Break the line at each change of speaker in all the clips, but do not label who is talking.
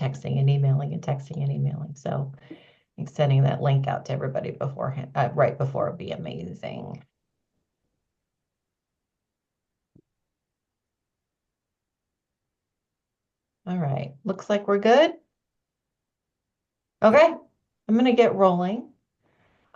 texting and emailing and texting and emailing. So I think sending that link out to everybody beforehand, right before would be amazing. All right, looks like we're good. Okay, I'm gonna get rolling.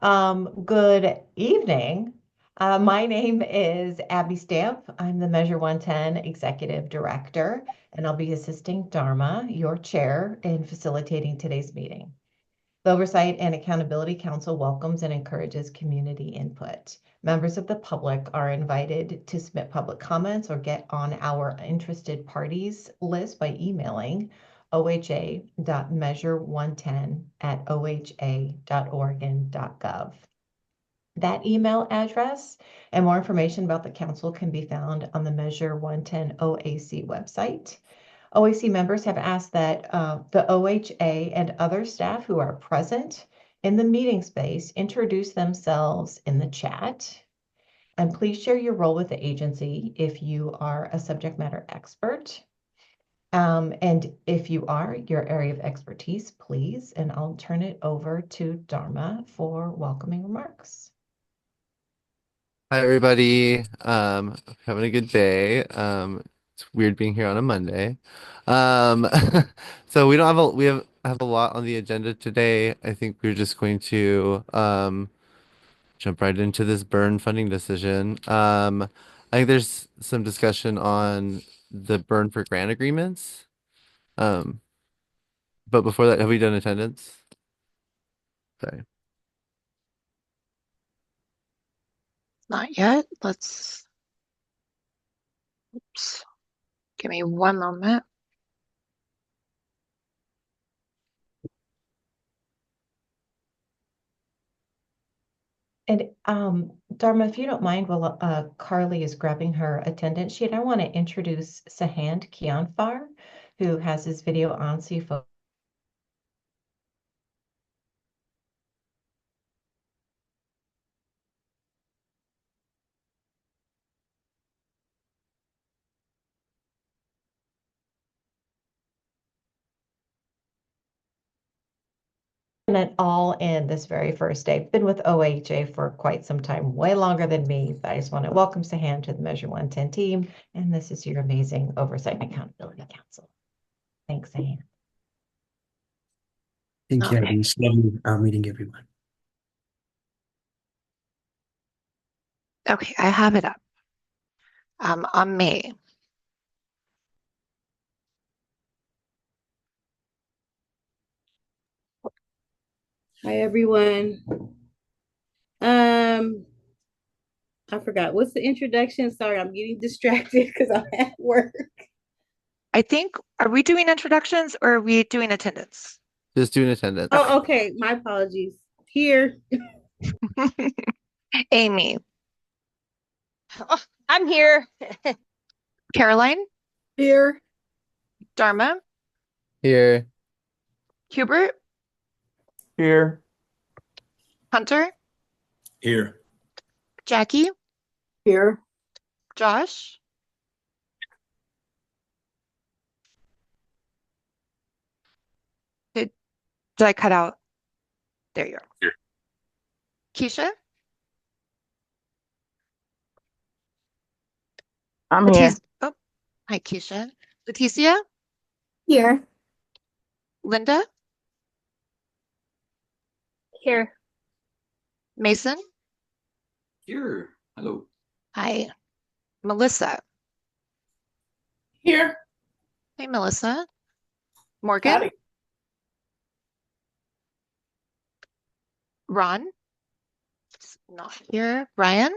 Good evening. My name is Abby Stamp. I'm the Measure 110 Executive Director, and I'll be assisting Dharma, your chair, in facilitating today's meeting. The Oversight and Accountability Council welcomes and encourages community input. Members of the public are invited to submit public comments or get on our interested parties list by emailing oha.measure110@oha.oregon.gov. That email address and more information about the council can be found on the Measure 110 OAC website. OAC members have asked that the OHA and other staff who are present in the meeting space introduce themselves in the chat. And please share your role with the agency if you are a subject matter expert. And if you are, your area of expertise, please. And I'll turn it over to Dharma for welcoming remarks.
Hi everybody. Having a good day. It's weird being here on a Monday. Um, so we don't have have a lot on the agenda today. I think we're just going to jump right into this burn funding decision. I think there's some discussion on the burn for grant agreements. Um, but before that, have we done attendance? Sorry.
Not yet. Oops. Give me one moment.
And Dharma, if you don't mind, while Carly is grabbing her attendance sheet, I want to introduce Sahand Kianfar, who has his video on, so you folks. It all in this very first day. Been with OHA for quite some time, way longer than me, but I just want to welcome Sahand to the Measure 110 team, and this is your amazing Oversight and Accountability Council. Thanks, Sahand.
Thank you,
Okay.
Abby. It's lovely meeting everyone.
Okay, I have it up. On May.
Hi everyone. I forgot. What's the introduction? Sorry, I'm getting distracted because I'm at work.
I think, are we doing introductions or are we doing attendance?
Just doing attendance.
Oh, okay. My apologies. Here.
Amy.
Oh, I'm here.
Caroline.
Here.
Dharma.
Here.
Hubert.
Here.
Hunter.
Here.
Jackie.
Here.
Josh. Did I cut out? There you are.
Here.
Keisha.
I'm here.
Oh, hi, Keisha. Leticia.
Here.
Linda.
Here.
Mason.
Here. Hello.
Hi. Melissa.
Here.
Hey, Melissa. Morgan.
Howdy.
Ron. It's not here. Ryan.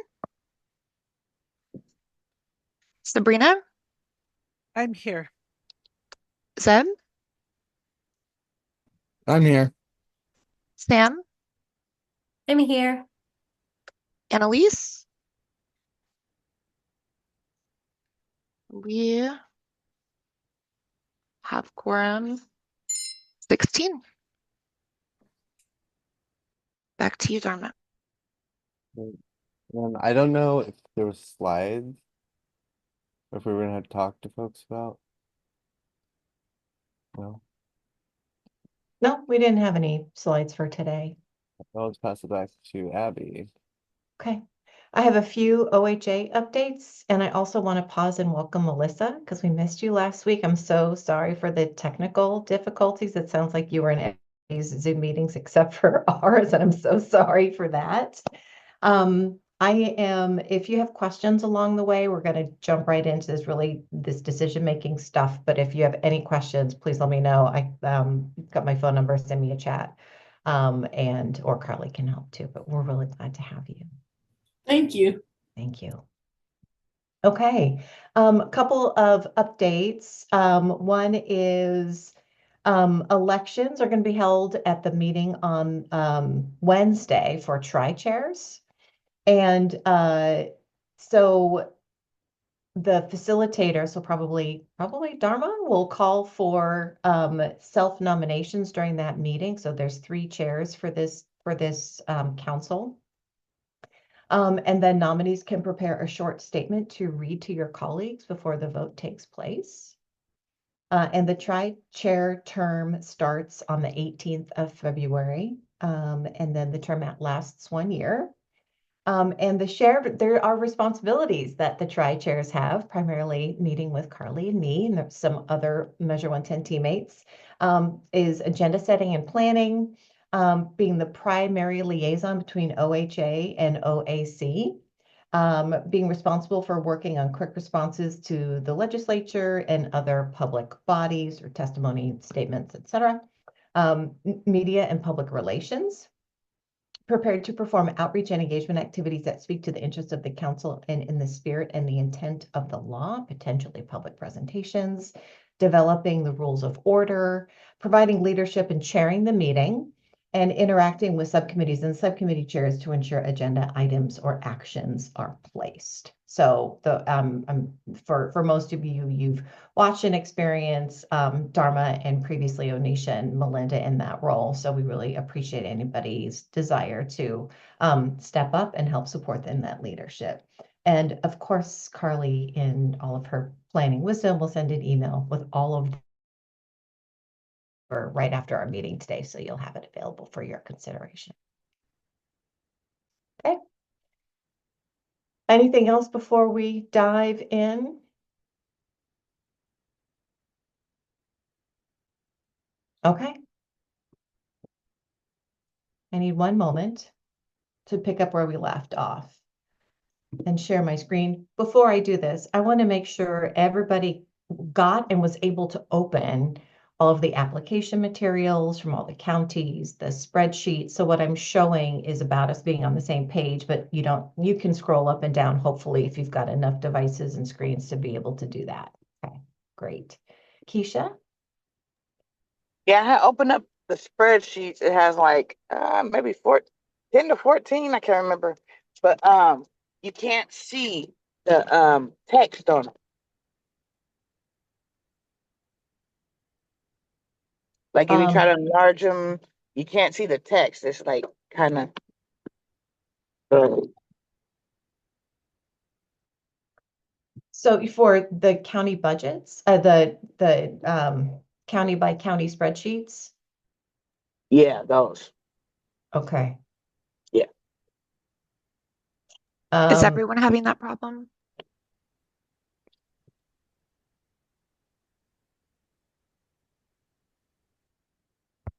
Sabrina.
I'm here.
Zeb.
I'm here.
Sam.
I'm here.
Annalise. We have quorum 16. Back to you, Dharma.
And I don't know if there was slides or if we were gonna have to talk to folks about. No.
No, we didn't have any slides for today.
I'll just pass it back to Abby.
Okay. I have a few OHA updates, and I also want to pause and welcome Melissa because we missed you last week. I'm so sorry for the technical difficulties. It sounds like you were in these Zoom meetings except for ours, and I'm so sorry for that. If you have questions along the way, we're going to jump right into this decision-making stuff. But if you have any questions, please let me know. I got my phone number, send me a chat. Or Carly can help too, but we're really glad to have you.
Thank you.
Thank you. Okay, a couple of updates. One is elections are going to be held at the meeting on Wednesday for tri-chairs. And so the facilitator, so probably Dharma, will call for self-nominations during that meeting. So there's 3 chairs for this council. And then nominees can prepare a short statement to read to your colleagues before the vote takes place. And the tri-chair term starts on the 18th of February, and then the term lasts 1 year. And there are responsibilities that the tri-chairs have, primarily meeting with Carly and me and some other Measure 110 teammates, is agenda setting and planning, being the primary liaison between OHA and OAC, being responsible for working on quick responses to the legislature and other public bodies or testimony statements, etc. Media and public relations, prepared to perform outreach and engagement activities that speak to the interests of the council and in the spirit and the intent of the law, potentially public presentations, developing the rules of order, providing leadership and chairing the meeting, and interacting with subcommittees and subcommittee chairs to ensure agenda items or actions are placed. So for most of you, you've watched and experienced Dharma and previously Onisha and Melinda in that role. So we really appreciate anybody's desire to step up and help support in that leadership. And of course, Carly, in all of her planning wisdom, will send an email with all of right after our meeting today, so you'll have it available for your consideration. Okay. Anything else before we dive in? Okay. I need one moment to pick up where we left off and share my screen. Before I do this, I want to make sure everybody got and was able to open all of the application materials from all the counties, the spreadsheet. So what I'm showing is about us being on the same page, but you can scroll up and down, hopefully, if you've got enough devices and screens to be able to do that. Okay, great. Keisha?
Yeah, I opened up the spreadsheets. It has like maybe 10 to 14, I can't remember. But you can't see the text on it. Like if you try to enlarge them, you can't see the text. It's like kind of
So for the county budgets, the county by county spreadsheets?
yeah, those.
Okay.
Yeah.
Is everyone having that problem?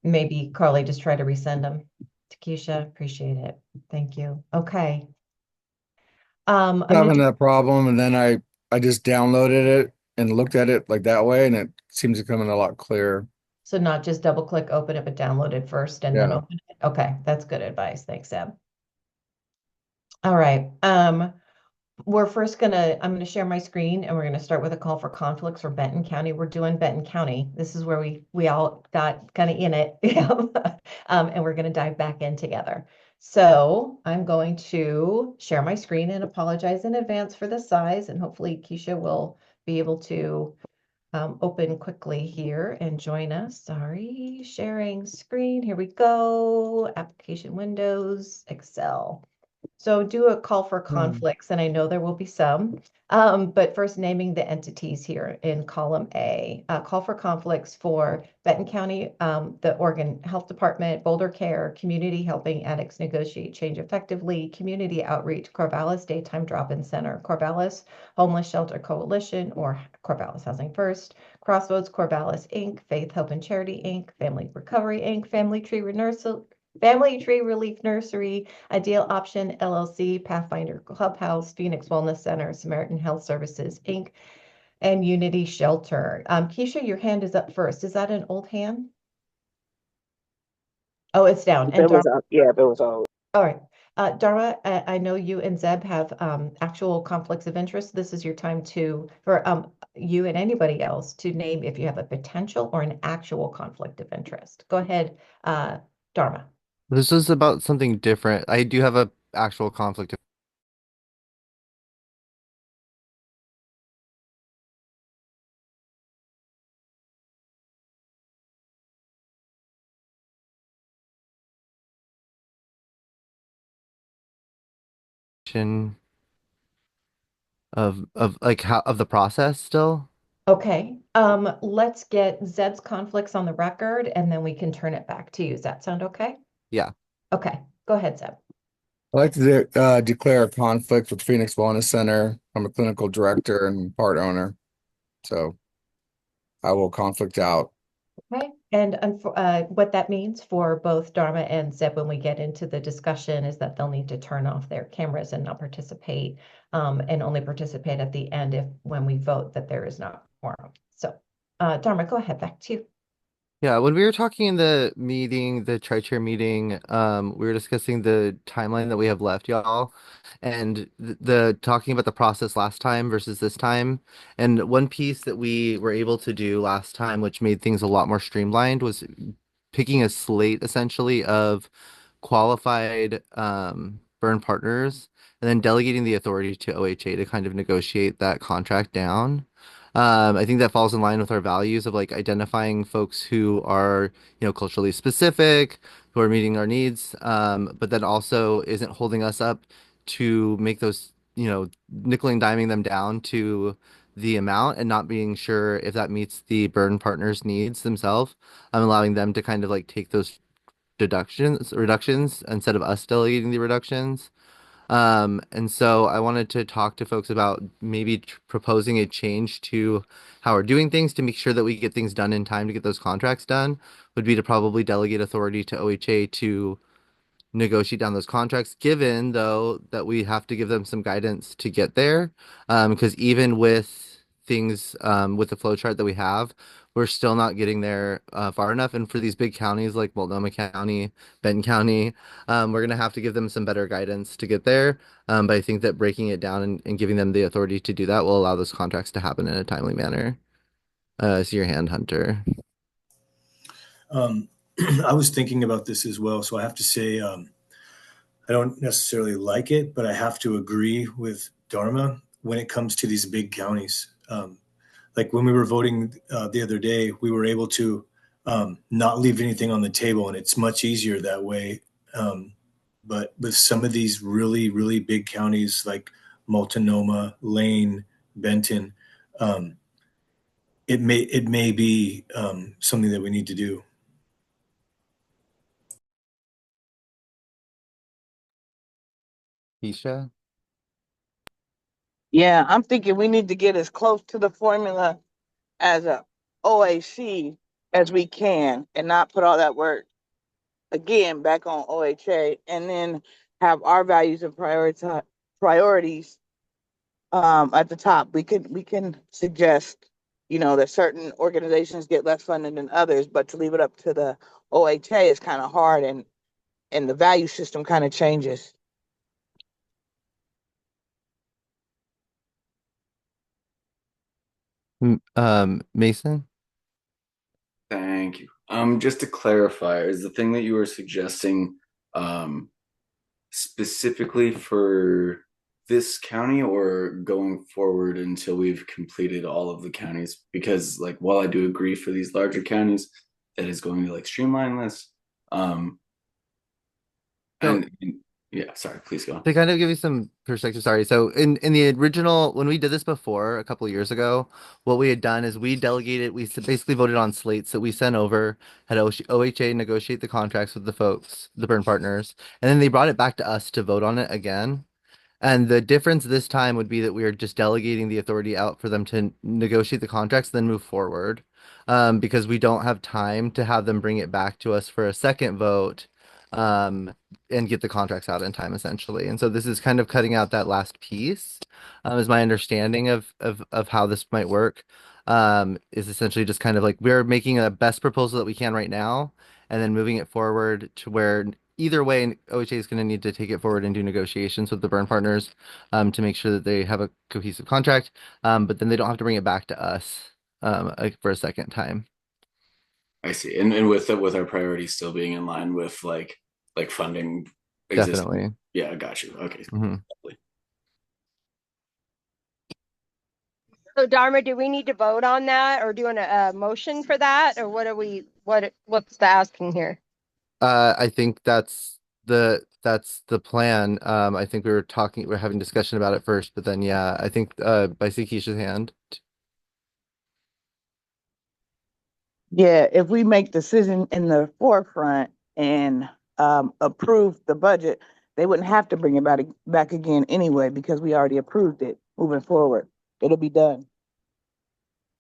Maybe Carly just try to resend them to Keisha. Appreciate it. Thank you. Okay. I'm
Having that problem, and then I just downloaded it and looked at it like that way, and it seems to come in a lot clearer.
So not just double click, open it, but download it first and then
Yeah.
open it. Okay, that's good advice. Thanks, Sam. All right. I'm gonna share my screen and we're gonna start with a call for conflicts for Benton County. We're doing Benton County. This is where we all got kind of in it, and we're gonna dive back in together. So I'm going to share my screen and apologize in advance for the size, and hopefully Keisha will be able to open quickly here and join us. Sorry, sharing screen. Here we go. Application windows, Excel. So do a call for conflicts, and I know there will be some. But first naming the entities here in column A. Call for conflicts for Benton County, the Oregon Health Department, Boulder Care, Community Helping Addicts Negotiate Change Effectively, Community Outreach, Corvallis Daytime Drop-In Center, Corvallis Homeless Shelter Coalition, or Corvallis Housing First, Crossroads Corvallis Inc., Faith, Hope, and Charity Inc., Family Recovery Inc., Family Tree Relief Nursery, Ideal Option LLC, Pathfinder Clubhouse, Phoenix Wellness Center, Samaritan Health Services Inc., and Unity Shelter. Keisha, your hand is up first. Is that an old hand? Oh, it's down. And
It was
Dharma,
up. Yeah, it was all.
all right. Dharma, I know you and Zeb have actual conflicts of interest. This is your time for you and anybody else to name if you have a potential or an actual conflict of interest. Go ahead, Dharma.
This is about something different. I do have a actual conflict of like how of the process still.
Okay, let's get Zeb's conflicts on the record and then we can turn it back to you. Does that sound okay?
Yeah.
Okay, go ahead, Zeb.
I'd like to declare a conflict with Phoenix Wellness Center. I'm a clinical director and part owner, so I will conflict out.
Okay, and what that means for both Dharma and Zeb when we get into the discussion is that they'll need to turn off their cameras and not participate, and only participate at the end if when we vote that there is not quorum. So, Dharma, go ahead, back to you.
Yeah, when we were talking in the meeting, the tri-chair meeting, we were discussing the timeline that we have left, y'all, and the talking about the process last time versus this time. And one piece that we were able to do last time, which made things a lot more streamlined, was picking a slate essentially of qualified burn partners and then delegating the authority to OHA to kind of negotiate that contract down. I think that falls in line with our values of like identifying folks who are, culturally specific, who are meeting our needs, but then also isn't holding us up to make those, nickel and diming them down to the amount and not being sure if that meets the burn partners' needs themselves. I'm allowing them to kind of like take those reductions instead of us delegating the reductions. And so I wanted to talk to folks about maybe proposing a change to how we're doing things to make sure that we get things done in time to get those contracts done, would be to probably delegate authority to OHA to negotiate down those contracts, given though that we have to give them some guidance to get there. Because even with things with the flow chart that we have, we're still not getting there far enough. And for these big counties like Multnomah County, Benton County, we're gonna have to give them some better guidance to get there. But I think that breaking it down and giving them the authority to do that will allow those contracts to happen in a timely manner. See your hand, Hunter.
I was thinking about this as well. So I have to say, I don't necessarily like it, but I have to agree with Dharma when it comes to these big counties. Like when we were voting the other day, we were able to not leave anything on the table, and it's much easier that way. But with some of these really, really big counties like Multnomah, Lane, Benton, it may be something that we need to do.
Keisha?
Yeah, I'm thinking we need to get as close to the formula as a OAC as we can and not put all that work again back on OHA, and then have our values and priorities at the top. We can suggest, that certain organizations get less funding than others, but to leave it up to the OHA is kind of hard, and the value system kind of changes.
Mason?
Thank you. Just to clarify, is the thing that you were suggesting um specifically for this county or going forward until we've completed all of the counties? Because like while I do agree for these larger counties, that is going to like streamline this. Um
So
and Yeah, sorry, please go on.
To kind of give you some perspective, sorry. So in the original, when we did this before a couple of years ago, what we had done is we delegated, basically voted on slates that we sent over, had OHA negotiate the contracts with the folks, the burn partners, and then they brought it back to us to vote on it again. And the difference this time would be that we are just delegating the authority out for them to negotiate the contracts, then move forward. Because we don't have time to have them bring it back to us for a second vote, and get the contracts out in time, essentially. And so this is kind of cutting out that last piece, is my understanding of how this might work. Is essentially just kind of like we're making a best proposal that we can right now, and then moving it forward to where either way, OHA is going to need to take it forward and do negotiations with the burn partners, to make sure that they have a cohesive contract. But then they don't have to bring it back to us, for a second time.
I see. And with our priorities still being in line with like funding existing.
Definitely.
Yeah, I got you. Okay.
Mhm.
So Dharma, do we need to vote on that or doing a motion for that? Or what's the asking here?
I think that's the plan. I think we're having discussion about it first, but then yeah, I think I see Keisha's hand.
Yeah, if we make decision in the forefront and approve the budget, they wouldn't have to bring it back again anyway because we already approved it moving forward. It'll be done.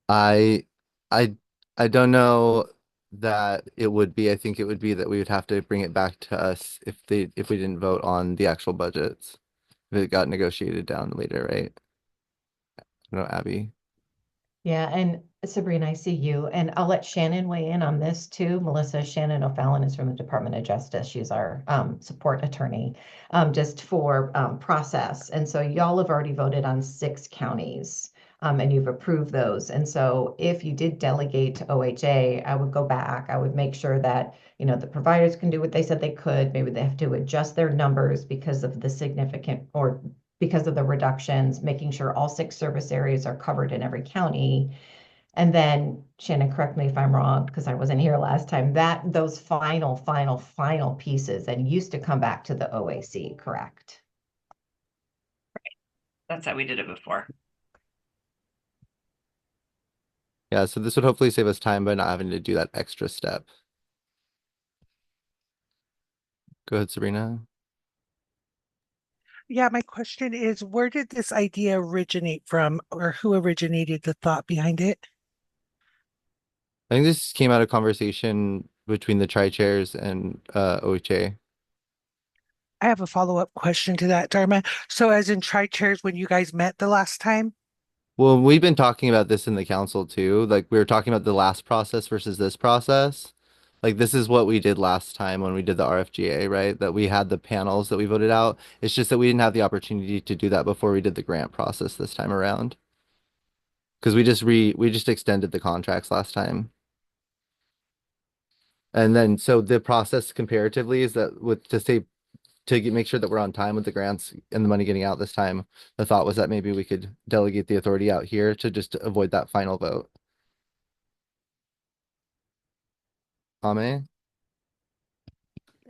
I I I don't know that it would be. I think it would be that we would have to bring it back to us if we didn't vote on the actual budgets. If it got negotiated down later, right? No, Abby.
Yeah, and Sabrina, I see you, and I'll let Shannon weigh in on this too. Melissa Shannon O'Fallon is from the Department of Justice. She's our support attorney, just for process. And so y'all have already voted on 6 counties, and you've approved those. And so if you did delegate to OHA, I would go back. I would make sure that, the providers can do what they said they could. Maybe they have to adjust their numbers because of the significant or because of the reductions, making sure all 6 service areas are covered in every county. And then, Shannon, correct me if I'm wrong, because I wasn't here last time, that those final pieces and used to come back to the OAC, correct?
That's how we did it before.
Yeah, so this would hopefully save us time by not having to do that extra step. Go ahead, Sabrina.
Yeah, my question is, where did this idea originate from, or who originated the thought behind it?
I think this came out of conversation between the tri-chairs and OHA.
I have a follow-up question to that, Dharma. So as in tri-chairs, when you guys met the last time?
Well, we've been talking about this in the council too. Like we were talking about the last process versus this process. Like this is what we did last time when we did the RFGA, right? That we had the panels that we voted out. It's just that we didn't have the opportunity to do that before we did the grant process this time around. Because we just extended the contracts last time. And then so the process comparatively is that make sure that we're on time with the grants and the money getting out this time, the thought was that maybe we could delegate the authority out here to just avoid that final vote. Ame?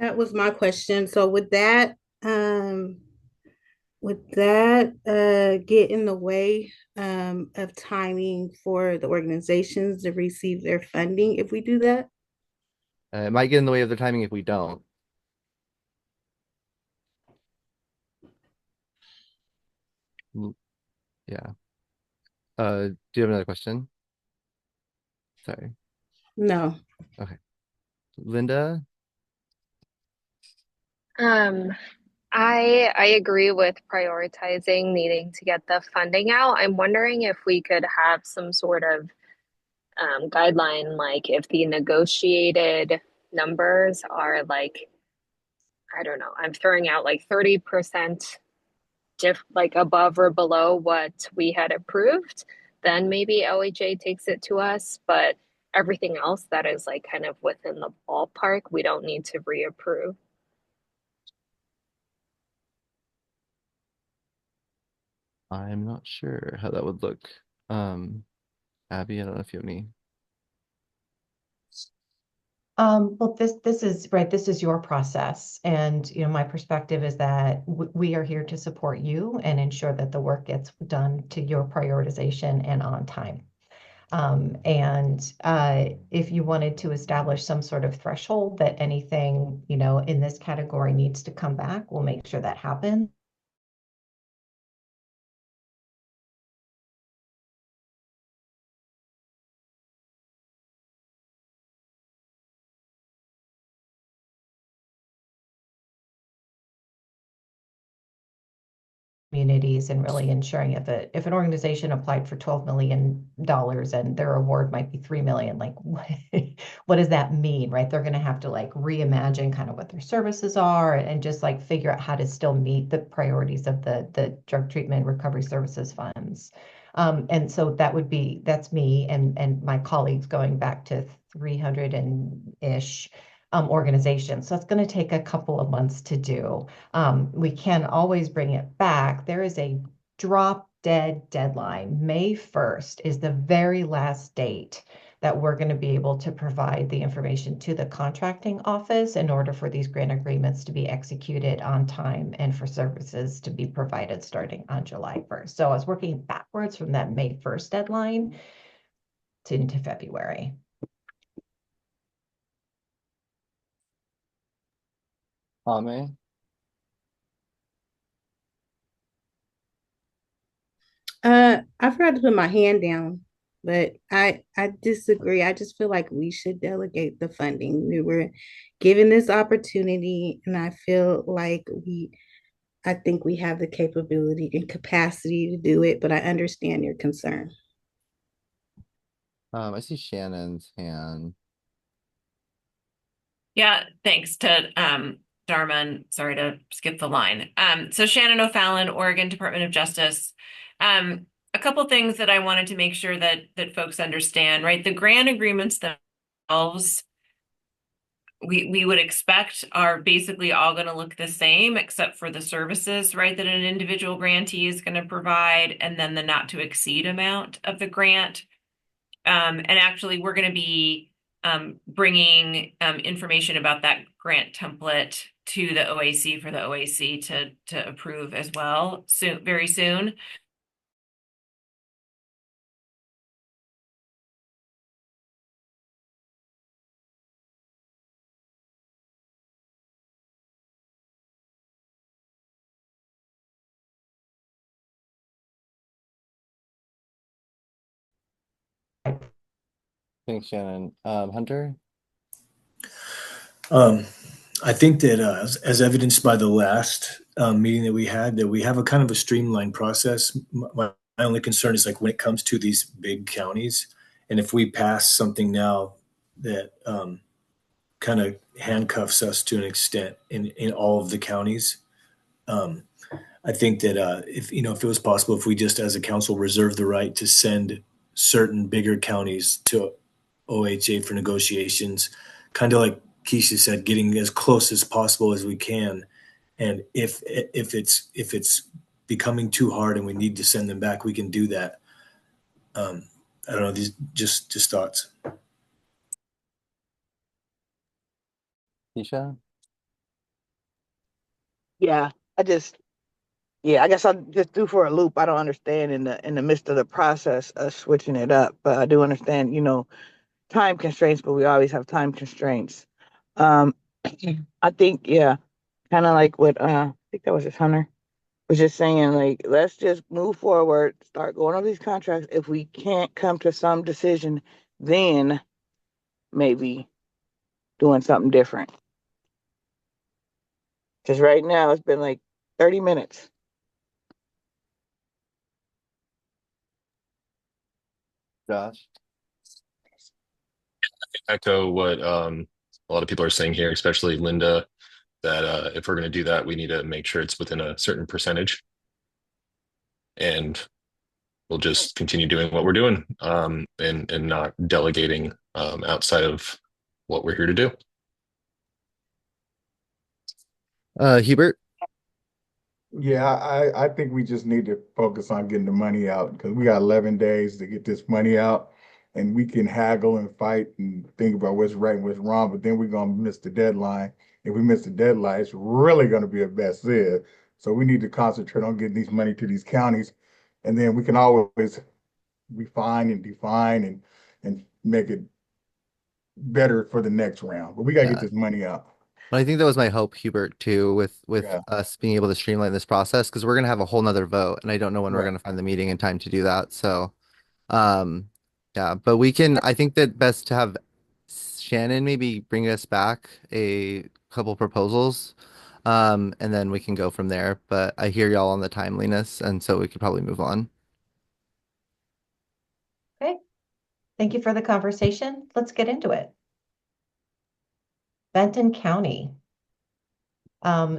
That was my question. So would that get in the way of timing for the organizations to receive their funding if we do that?
It might get in the way of the timing if we don't. Yeah. Do you have another question? Sorry.
No.
Okay. Linda?
Um, I agree with prioritizing needing to get the funding out. I'm wondering if we could have some sort of guideline, like if the negotiated numbers are like, I don't know, I'm throwing out like 30% like above or below what we had approved, then maybe LHA takes it to us. But everything else that is like kind of within the ballpark, we don't need to reapprove.
I'm not sure how that would look. Abby, I don't know if you have any.
Well, this is right. This is your process, and my perspective is that we are here to support you and ensure that the work gets done to your prioritization and on time. And if you wanted to establish some sort of threshold that anything in this category needs to come back, we'll make sure that happens. Communities and really ensuring if an organization applied for $12 million and their award might be 3 million, like what does that mean, right? They're going to have to like reimagine kind of what their services are and just like figure out how to still meet the priorities of the drug treatment recovery services funds. And so that's me and my colleagues going back to 300 and ish organizations. So it's going to take a couple of months to do. We can always bring it back. There is a drop dead deadline. May 1st is the very last date that we're going to be able to provide the information to the contracting office in order for these grant agreements to be executed on time and for services to be provided starting on July 1st. So I was working backwards from that May 1st deadline into February.
Ame?
I forgot to put my hand down, but I disagree. I just feel like we should delegate the funding. We were given this opportunity, and I feel like I think we have the capability and capacity to do it, but I understand your concern.
I see Shannon's hand.
Yeah, thanks to Dharma, and sorry to skip the line. So Shannon O'Fallon, Oregon Department of Justice. A couple things that I wanted to make sure that folks understand, right? The grant agreements themselves, we would expect are basically all going to look the same except for the services, right, that an individual grantee is going to provide, and then the not to exceed amount of the grant. And actually, we're going to be bringing information about that grant template to the OAC for the OAC to approve as well soon, very soon.
Thanks, Shannon. Hunter?
I think that as evidenced by the last meeting that we had, that we have a kind of a streamlined process. My only concern is like when it comes to these big counties, and if we pass something now that kind of handcuffs us to an extent in all of the counties. I think that if it was possible, if we just as a council reserve the right to send certain bigger counties to OHA for negotiations, kind of like Keisha said, getting as close as possible as we can. And if it's becoming too hard and we need to send them back, we can do that. I don't know. These just thoughts.
Keisha?
Yeah, I just yeah, I guess I'm just through for a loop. I don't understand in the midst of the process of switching it up, but I do understand, time constraints, but we always have time constraints. Um, I think, yeah, kind of like what I think that was just Hunter was just saying, like, let's just move forward, start going over these contracts. If we can't come to some decision, then maybe doing something different. Because right now it's been like 30 minutes.
Josh?
Echo what a lot of people are saying here, especially Linda, that if we're going to do that, we need to make sure it's within a certain percentage. And we'll just continue doing what we're doing and not delegating outside of what we're here to do.
Hubert?
Yeah, I think we just need to focus on getting the money out because we got 11 days to get this money out. and we can haggle and fight and think about what's right and what's wrong, but then we're gonna miss the deadline. If we miss the deadline, it's really gonna be a best said. So we need to concentrate on getting these money to these counties, and then we can always refine and define and make it better for the next round. But we gotta get
Yeah.
this money out.
But I think that was my hope, Hubert, too, with
Yeah,
us being able to streamline this process because we're gonna have a whole nother vote, and I don't know when we're
right.
gonna find the meeting and time to do that. So, um, yeah, but we can. I think that best to have Shannon maybe bring us back a couple proposals, and then we can go from there. But I hear y'all on the timeliness, and so we could probably move on.
Okay, thank you for the conversation. Let's get into it. Benton County.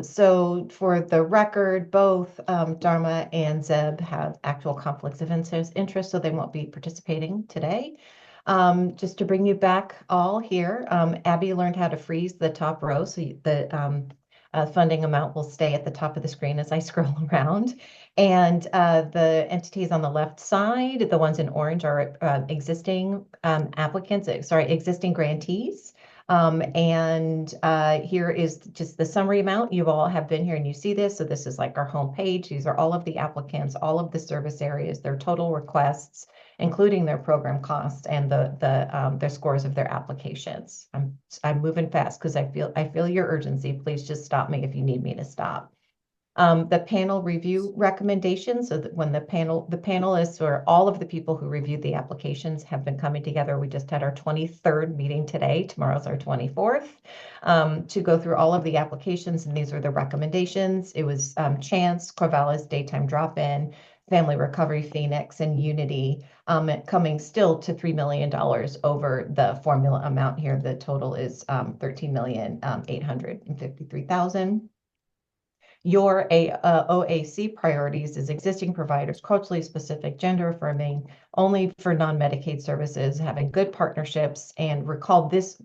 So for the record, both Dharma and Zeb have actual conflicts of interest, so they won't be participating today. Just to bring you back all here, Abby learned how to freeze the top row, so the funding amount will stay at the top of the screen as I scroll around. And the entities on the left side, the ones in orange, are existing existing grantees. Here is just the summary amount. You all have been here and you see this. So this is like our home page. These are all of the applicants, all of the service areas, their total requests, including their program costs and their scores of their applications. I'm moving fast because I feel your urgency. Please just stop me if you need me to stop. The panel review recommendations, so that when the panelists or all of the people who reviewed the applications have been coming together. We just had our 23rd meeting today. Tomorrow's our 24th, to go through all of the applications, and these are the recommendations. It was Chance, Corvallis, Daytime Drop-In, Family Recovery Phoenix, and Unity, coming still to $3 million over the formula amount here. The total is 13,853,000. Your OAC priorities is existing providers, culturally specific, gender affirming, only for non-Medicaid services, having good partnerships, and recall this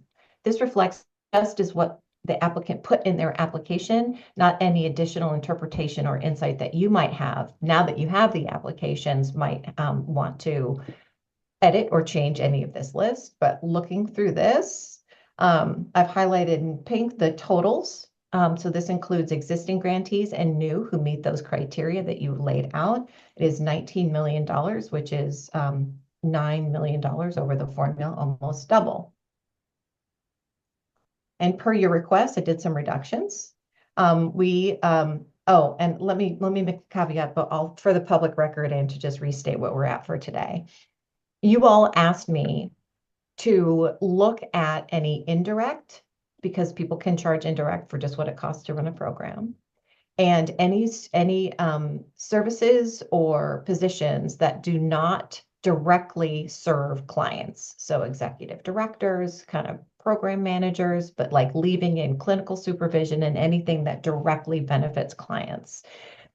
reflects just as what the applicant put in their application, not any additional interpretation or insight that you might have now that you have the applications might want to edit or change any of this list. But looking through this, I've highlighted in pink the totals. So this includes existing grantees and new who meet those criteria that you laid out. It is $19 million, which is $9 million over the formula, almost double. And per your request, I did some reductions. Oh, and let me make a caveat, but for the public record and to just restate what we're at for today. You all asked me to look at any indirect, because people can charge indirect for just what it costs to run a program, and any services or positions that do not directly serve clients. So executive directors, kind of program managers, but like leaving in clinical supervision and anything that directly benefits clients,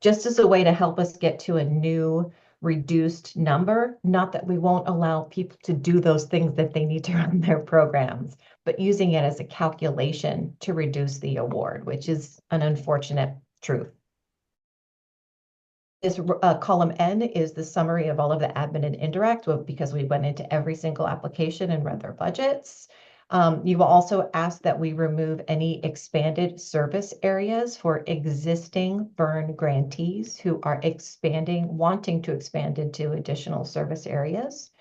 just as a way to help us get to a new reduced number. Not that we won't allow people to do those things that they need to run their programs, but using it as a calculation to reduce the award, which is an unfortunate truth. This column N is the summary of all of the admin and indirect, because we went into every single application and read their budgets. You will also ask that we remove any expanded service areas for existing burn grantees who are wanting to expand into additional service areas.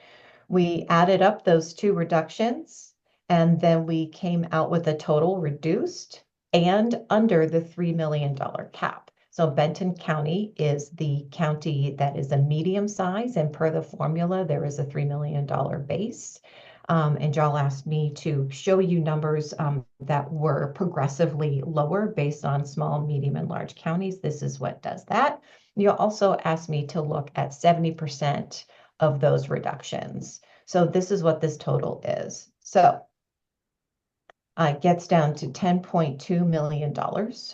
We added up those two reductions, and then we came out with a total reduced and under the $3 million cap. So Benton County is the county that is a medium size, and per the formula, there is a $3 million base. And y'all asked me to show you numbers that were progressively lower based on small, medium, and large counties. This is what does that. You also asked me to look at 70% of those reductions. So this is what this total is. So it gets down to $10.2 million,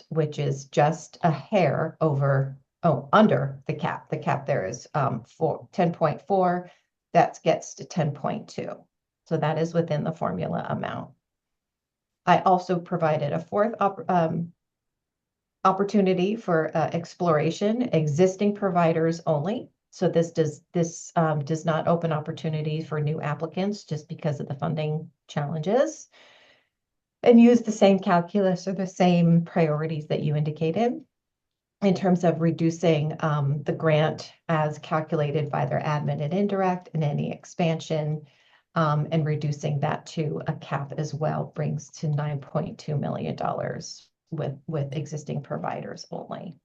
which is just a hair under the cap. The cap there is 10.4. That gets to 10.2. So that is within the formula amount. I also provided a fourth opportunity for exploration, existing providers only. So this does not open opportunities for new applicants just because of the funding challenges, and use the same calculus or the same priorities that you indicated in terms of reducing the grant as calculated by their admin and indirect and any expansion, and reducing that to a cap as well brings to $9.2 million with existing providers only.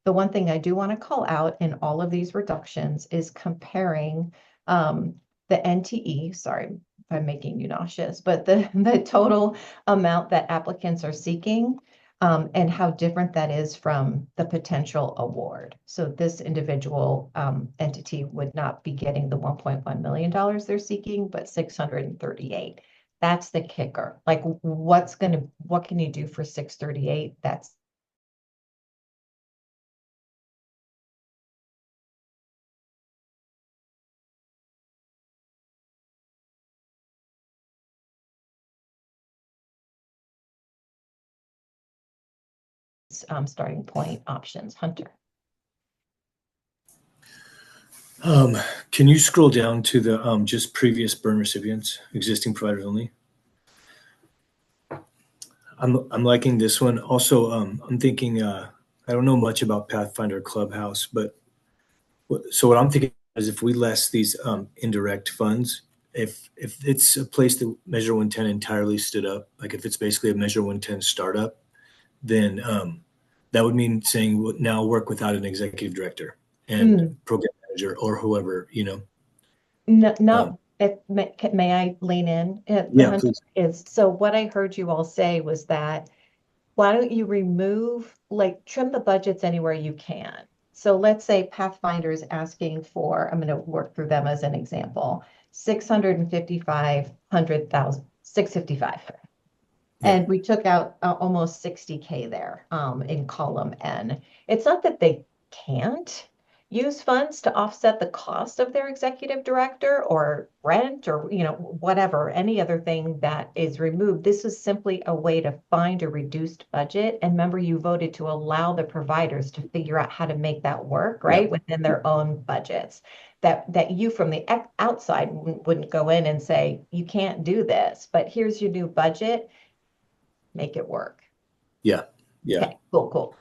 The one thing I do want to call out in all of these reductions is comparing the NTE, sorry if I'm making you nauseous, but the total amount that applicants are seeking, and how different that is from the potential award. So this individual entity would not be getting the $1.1 million they're seeking, but 638. That's the kicker. Like what can you do for 638? That's starting point options. Hunter.
Can you scroll down to the just previous burn recipients, existing providers only? I'm liking this one. Also, I'm thinking I don't know much about Pathfinder Clubhouse, but so what I'm thinking is if we less these indirect funds, if it's a place that Measure 110 entirely stood up, like if it's basically a Measure 110 startup, then that would mean saying we'll now work without an executive director and program manager or whoever, you know.
No, may I lean in?
Yeah, please.
So what I heard you all say was that why don't you remove, like trim the budgets anywhere you can. So let's say Pathfinder is asking for, I'm going to work through them as an example, 655, 655. And we took out almost 60K there in column N. It's not that they can't use funds to offset the cost of their executive director or rent or whatever, any other thing that is removed. This is simply a way to find a reduced budget. And remember, you voted to allow the providers to figure out how to make that work, right, within their own budgets. That you from the outside wouldn't go in and say, you can't do this, but here's your new budget. Make it work.
Yeah.
Okay, cool.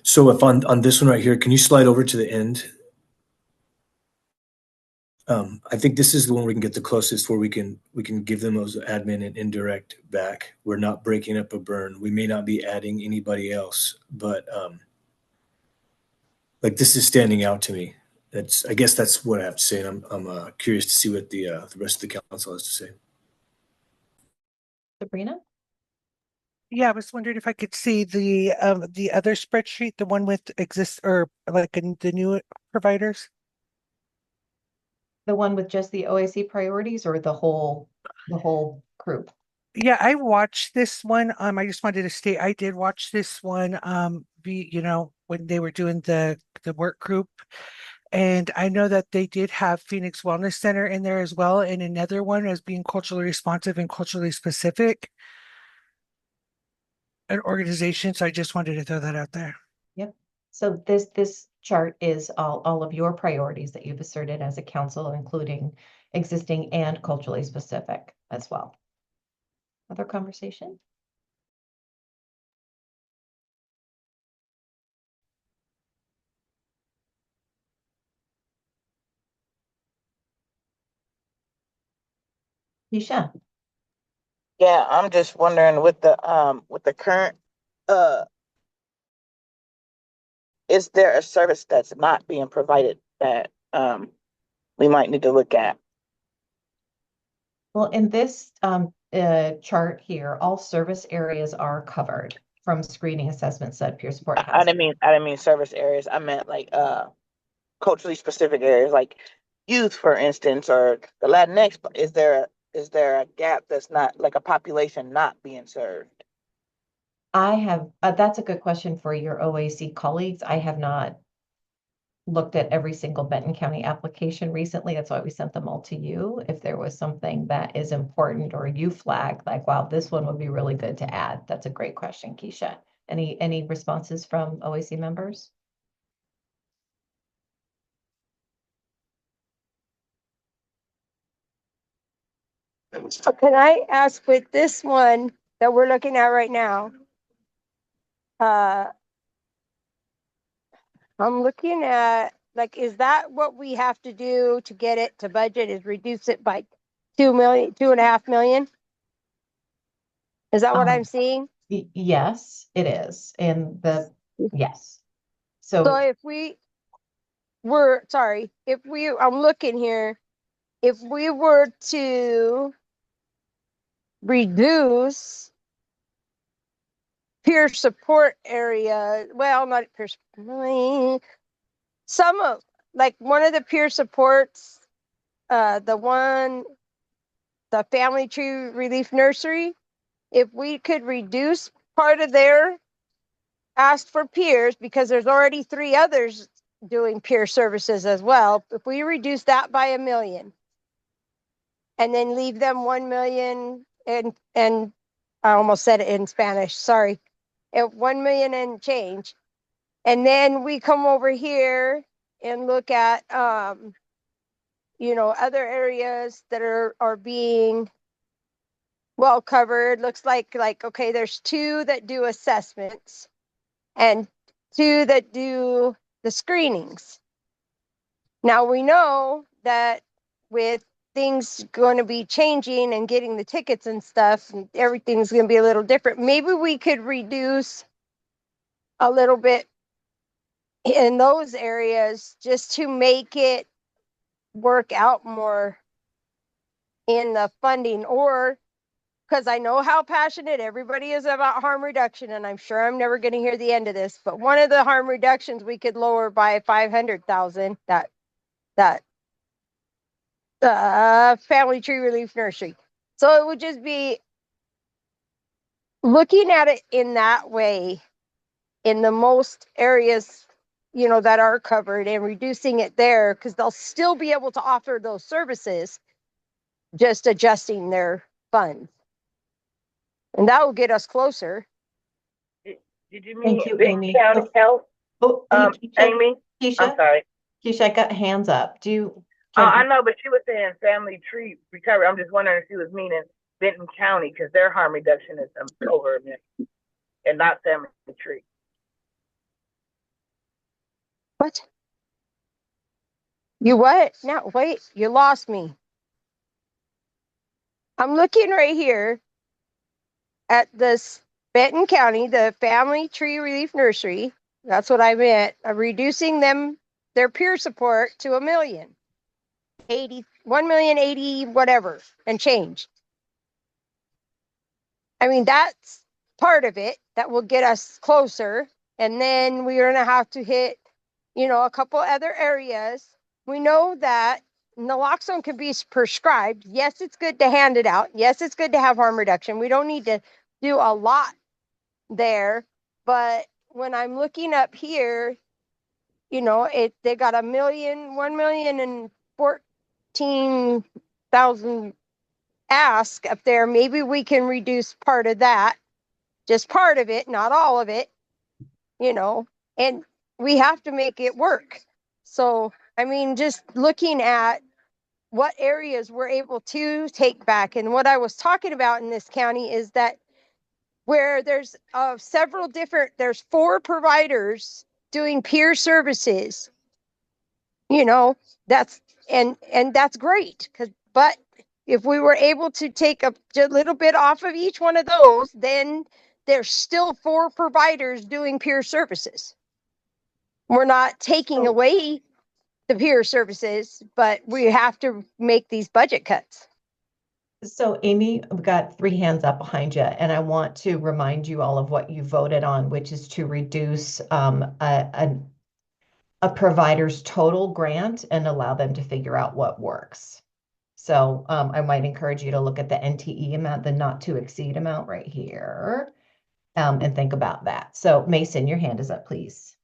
So if on this one right here, can you slide over to the end? I think this is the one we can get the closest where we can give them those admin and indirect back. We're not breaking up a burn. We may not be adding anybody else, but like this is standing out to me. I guess that's what I have to say. And I'm curious to see what the rest of the council has to say.
Sabrina?
Yeah, I was wondering if I could see the other spreadsheet, the one with the new providers.
The one with just the OAC priorities or the whole group?
Yeah, I watched this one. I just wanted to state I did watch this one. When they were doing the work group, and I know that they did have Phoenix Wellness Center in there as well, and another one as being culturally responsive and culturally specific, an organization. So I just wanted to throw that out there.
Yep. So this chart is all of your priorities that you've asserted as a council, including existing and culturally specific as well. Other conversation? Nisha?
Yeah, I'm just wondering with the current is there a service that's not being provided that we might need to look at?
Well, in this chart here, all service areas are covered from screening, assessment, peer support,
I
housing.
didn't mean service areas. I meant like culturally specific areas like youth, for instance, or the Latinx. Is there a gap that's not like a population not being served?
I have, that's a good question for your OAC colleagues. I have not looked at every single Benton County application recently. That's why we sent them all to you. If there was something that is important or you flag, like, wow, this one would be really good to add. That's a great question, Keisha. Any responses from OAC members?
So can I ask with this one that we're looking at right now? I'm looking at, like, is that what we have to do to get it to budget, is reduce it by 2.5 million? Is that what I'm seeing?
Yes, it is. And yes.
So
So
if we I'm looking here, if we were to reduce peer support area, well, not peer support, some of, like one of the peer supports, the family tree relief nursery, if we could reduce part of their ask for peers, because there's already 3 others doing peer services as well, if we reduce that by 1 million and then leave them 1 million, and I almost said it in Spanish, sorry, at 1 million and change, and then we come over here and look at other areas that are being well covered. Looks like okay, there's 2 that do assessments and 2 that do the screenings. Now we know that with things going to be changing and getting the tickets and stuff, and everything's going to be a little different. Maybe we could reduce a little bit in those areas just to make it work out more in the funding, or because I know how passionate everybody is about harm reduction, and I'm sure I'm never going to hear the end of this, but one of the harm reductions we could lower by 500,000, that family tree relief nursery. So it would just be looking at it in that way, in the most areas, that are covered, and reducing it there, because they'll still be able to offer those services, just adjusting their funds. And that will get us closer.
Did you
thank
mean
you,
big
Amy.
county health?
Hey, Keisha,
Amy, I'm
Keisha,
sorry.
Keisha, I got hands up. Do you?
I know, but she was saying family tree recovery. I'm just wondering if she was meaning Benton County, because their harm reduction is over a million, and not family tree.
What? You what? No, wait, you lost me. I'm looking right here at this Benton County, the Family Tree Relief Nursery. That's what I meant. Reducing their peer support to 1 million. 1 million 80 whatever and change. I mean, that's part of it that will get us closer. And then we're going to have to hit, a couple other areas. We know that naloxone can be prescribed. Yes, it's good to hand it out. Yes, it's good to have harm reduction. We don't need to do a lot there. But when I'm looking up here, they got 1,014,000 ask up there. Maybe we can reduce part of that, just part of it, not all of it, and we have to make it work. So, I mean, just looking at what areas we're able to take back. And what I was talking about in this county is that where there's there's 4 providers doing peer services, that's, and that's great, but if we were able to take a little bit off of each one of those, then there's still 4 providers doing peer services. We're not taking away the peer services, but we have to make these budget cuts.
So Amy, we've got 3 hands up behind you, and I want to remind you all of what you voted on, which is to reduce a provider's total grant and allow them to figure out what works. So I might encourage you to look at the NTE amount, the not to exceed amount right here, and think about that. So Mason, your hand is up, please.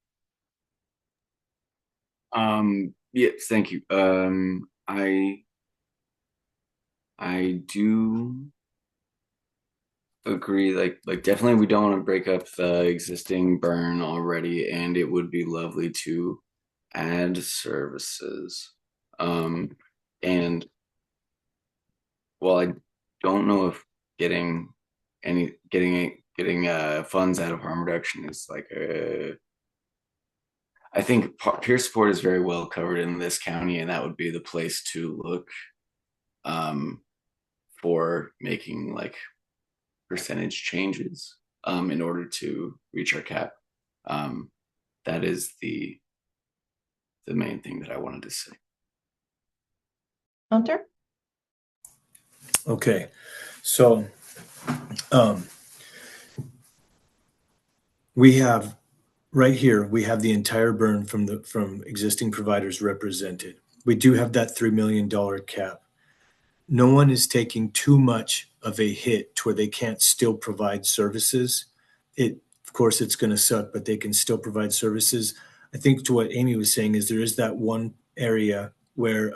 Yes, thank you. I do agree. Like definitely we don't want to break up the existing burn already, and it would be lovely to add services. And while don't know if getting funds out of harm reduction is like a. I think peer support is very well covered in this county, and that would be the place to look um, for making like percentage changes in order to reach our cap. That is the main thing that I wanted to say.
Hunter?
Okay, so we have right here, we have the entire burn from existing providers represented. We do have that $3 million cap. No one is taking too much of a hit to where they can't still provide services. Of course, it's going to suck, but they can still provide services. I think to what Amy was saying is there is that one area where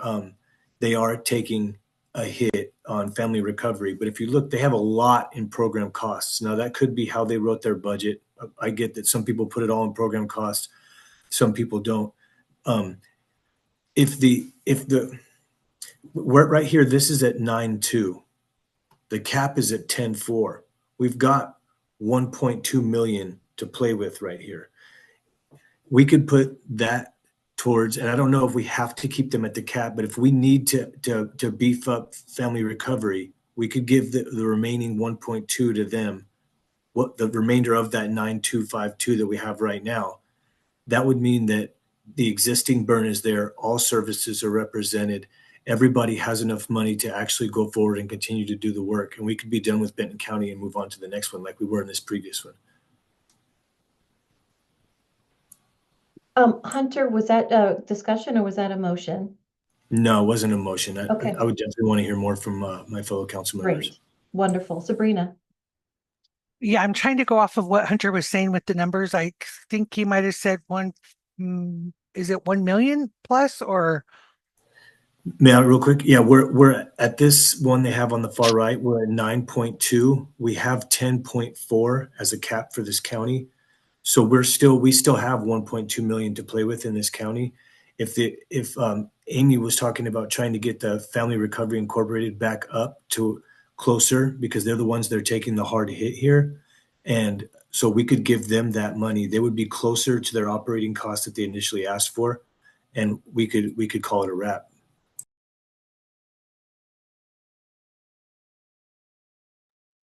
they are taking a hit on family recovery. But if you look, they have a lot in program costs. Now, that could be how they wrote their budget. I get that some people put it all in program costs, some people don't. We're right here, this is at 9.2. The cap is at 10.4. We've got 1.2 million to play with right here. We could put that towards, and I don't know if we have to keep them at the cap, but if we need to beef up family recovery, we could give the remaining 1.2 to them. What the remainder of that 9.252 that we have right now, that would mean that the existing burn is there, all services are represented, everybody has enough money to actually go forward and continue to do the work, and we could be done with Benton County and move on to the next one like we were in this previous one.
Hunter, was that a discussion or was that a motion?
No, it wasn't a motion.
Okay.
I would definitely want to hear more from my fellow council members.
Great. Wonderful. Sabrina?
Yeah, I'm trying to go off of what Hunter was saying with the numbers. I think he might have said is it 1 million plus or?
May I real quick? Yeah, we're at this one they have on the far right. We're at 9.2. We have 10.4 as a cap for this county. So we still have 1.2 million to play with in this county. If Amy was talking about trying to get the Family Recovery Incorporated back up to closer because they're the ones that are taking the hard hit here, and so we could give them that money. They would be closer to their operating costs that they initially asked for, and we could call it a wrap.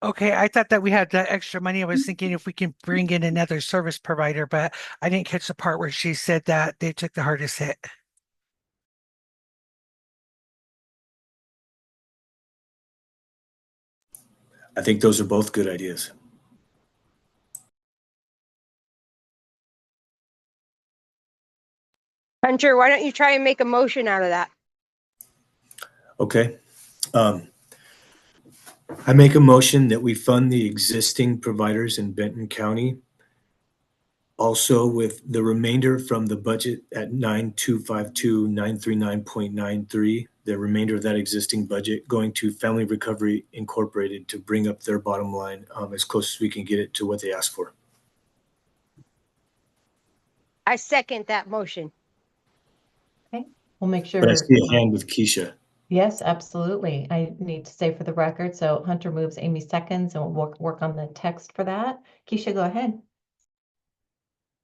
Okay, I thought that we had that extra money. I was thinking if we can bring in another service provider, but I didn't catch the part where she said that they took the hardest hit.
I think those are both good ideas.
Hunter, why don't you try and make a motion out of that?
Okay. I make a motion that we fund the existing providers in Benton County. Also with the remainder from the budget at 9.252, 939.93, the remainder of that existing budget going to Family Recovery Incorporated to bring up their bottom line as close as we can get it to what they asked for.
I second that motion.
Okay, we'll make sure.
But I see a hand with Keisha.
Yes, absolutely. I need to say for the record, so Hunter moves, Amy seconds, and we'll work on the text for that. Keisha, go ahead.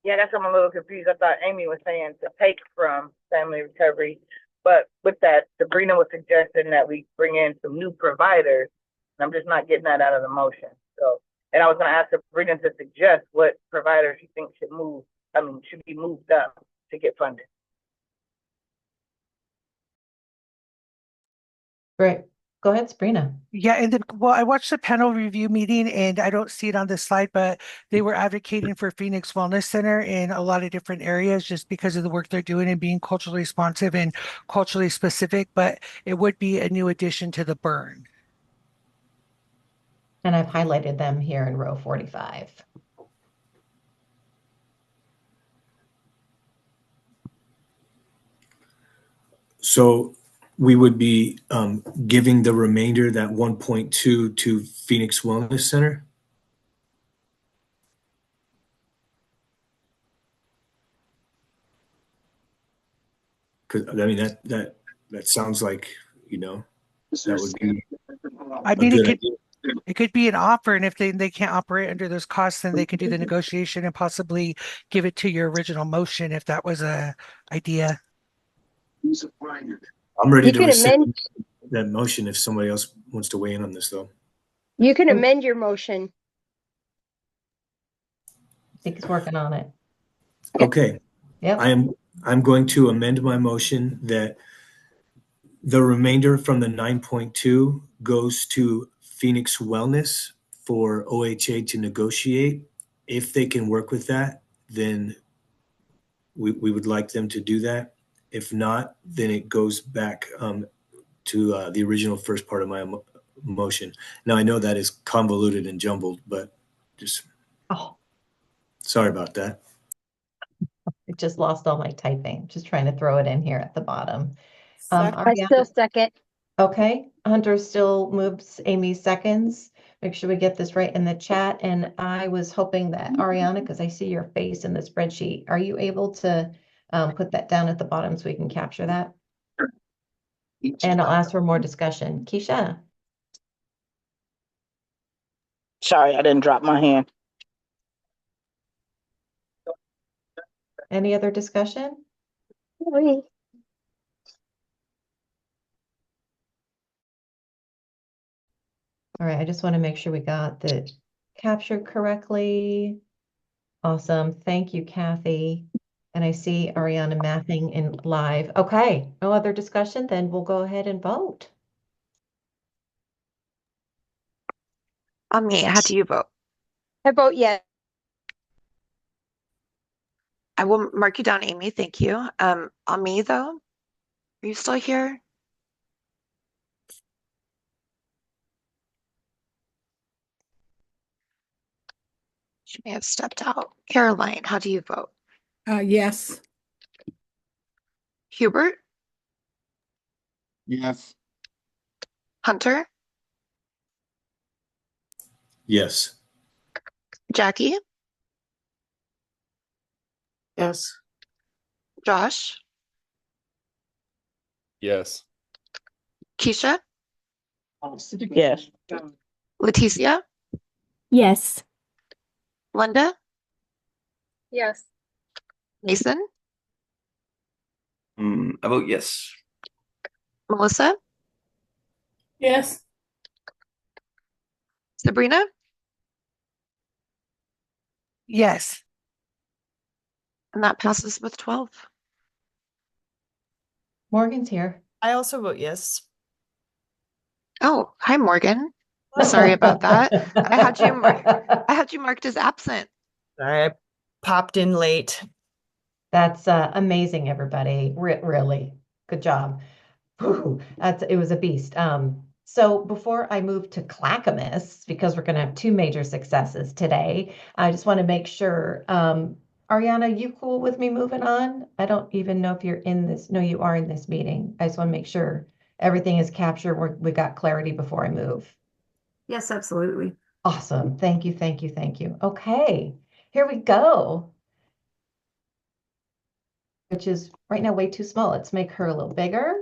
Yeah, that's I'm a little confused. I thought Amy was saying to take from Family Recovery, but with that, Sabrina was suggesting that we bring in some new providers. And I'm just not getting that out of the motion. So, and I was going to ask Sabrina to suggest what providers she thinks should be moved up to get funded.
Great. Go ahead, Sabrina.
Yeah, and then, well, I watched the panel review meeting and I don't see it on this slide, but they were advocating for Phoenix Wellness Center in a lot of different areas just because of the work they're doing and being culturally responsive and culturally specific, but it would be a new addition to the burn.
And I've highlighted them here in row 45.
So we would be giving the remainder, that 1.2 to Phoenix Wellness Center. Because I mean that sounds like, that would be.
I
a
mean,
good idea.
it could be an offer, and if they can't operate under those costs, then they can do the negotiation and possibly give it to your original motion if that was a idea.
I'm ready
You
to
can
rescind
amend,
that motion if somebody else wants to weigh in on this, though.
you can amend your motion.
I think he's working on it.
Okay,
Yep.
I'm going to amend my motion that the remainder from the 9.2 goes to Phoenix Wellness for OHA to negotiate. If they can work with that, then we would like them to do that. If not, then it goes back to the original first part of my motion. Now, I know that is convoluted and jumbled, but just sorry about that.
I just lost all my typing. Just trying to throw it in here at the bottom.
I still second.
Okay, Hunter still moves, Amy seconds. Make sure we get this right in the chat. And I was hoping that Ariana, because I see your face in the spreadsheet, are you able to put that down at the bottom so we can capture that? And I'll ask for more discussion. Keisha,
Sorry, I didn't drop my hand.
any other discussion? All right, I just want to make sure we got the captured correctly. Awesome. Thank you, Kathy. And I see Ariana mathing in live. Okay, no other discussion, then we'll go ahead and vote.
Me, how do you vote?
I vote yes.
I will mark you down, Amy. Thank you. On me though, are you still here? She may have stepped out. Caroline, how do you vote?
Yes.
Hubert?
Yes.
Hunter?
Yes.
Jackie?
Yes.
Josh?
Yes.
Keisha?
Yes.
Leticia?
Yes.
Linda?
Yes.
Mason?
I vote yes.
Melissa?
Yes.
Sabrina?
Yes.
And that passes with 12.
Morgan's here.
I also vote yes.
Oh, hi, Morgan. Sorry about that. I had you marked as absent.
Sorry, I popped in late.
That's amazing, everybody. Really, good job. Whew, it was a beast. So before I move to Clackamas, because we're going to have two major successes today, I just want to make sure, Ariana, you cool with me moving on? I don't even know if you're in this. No, you are in this meeting. I just want to make sure everything is captured. We got clarity before I move.
Yes, absolutely.
Awesome. Thank you, thank you, thank you. Okay, here we go. Which is right now way too small. Let's make her a little bigger.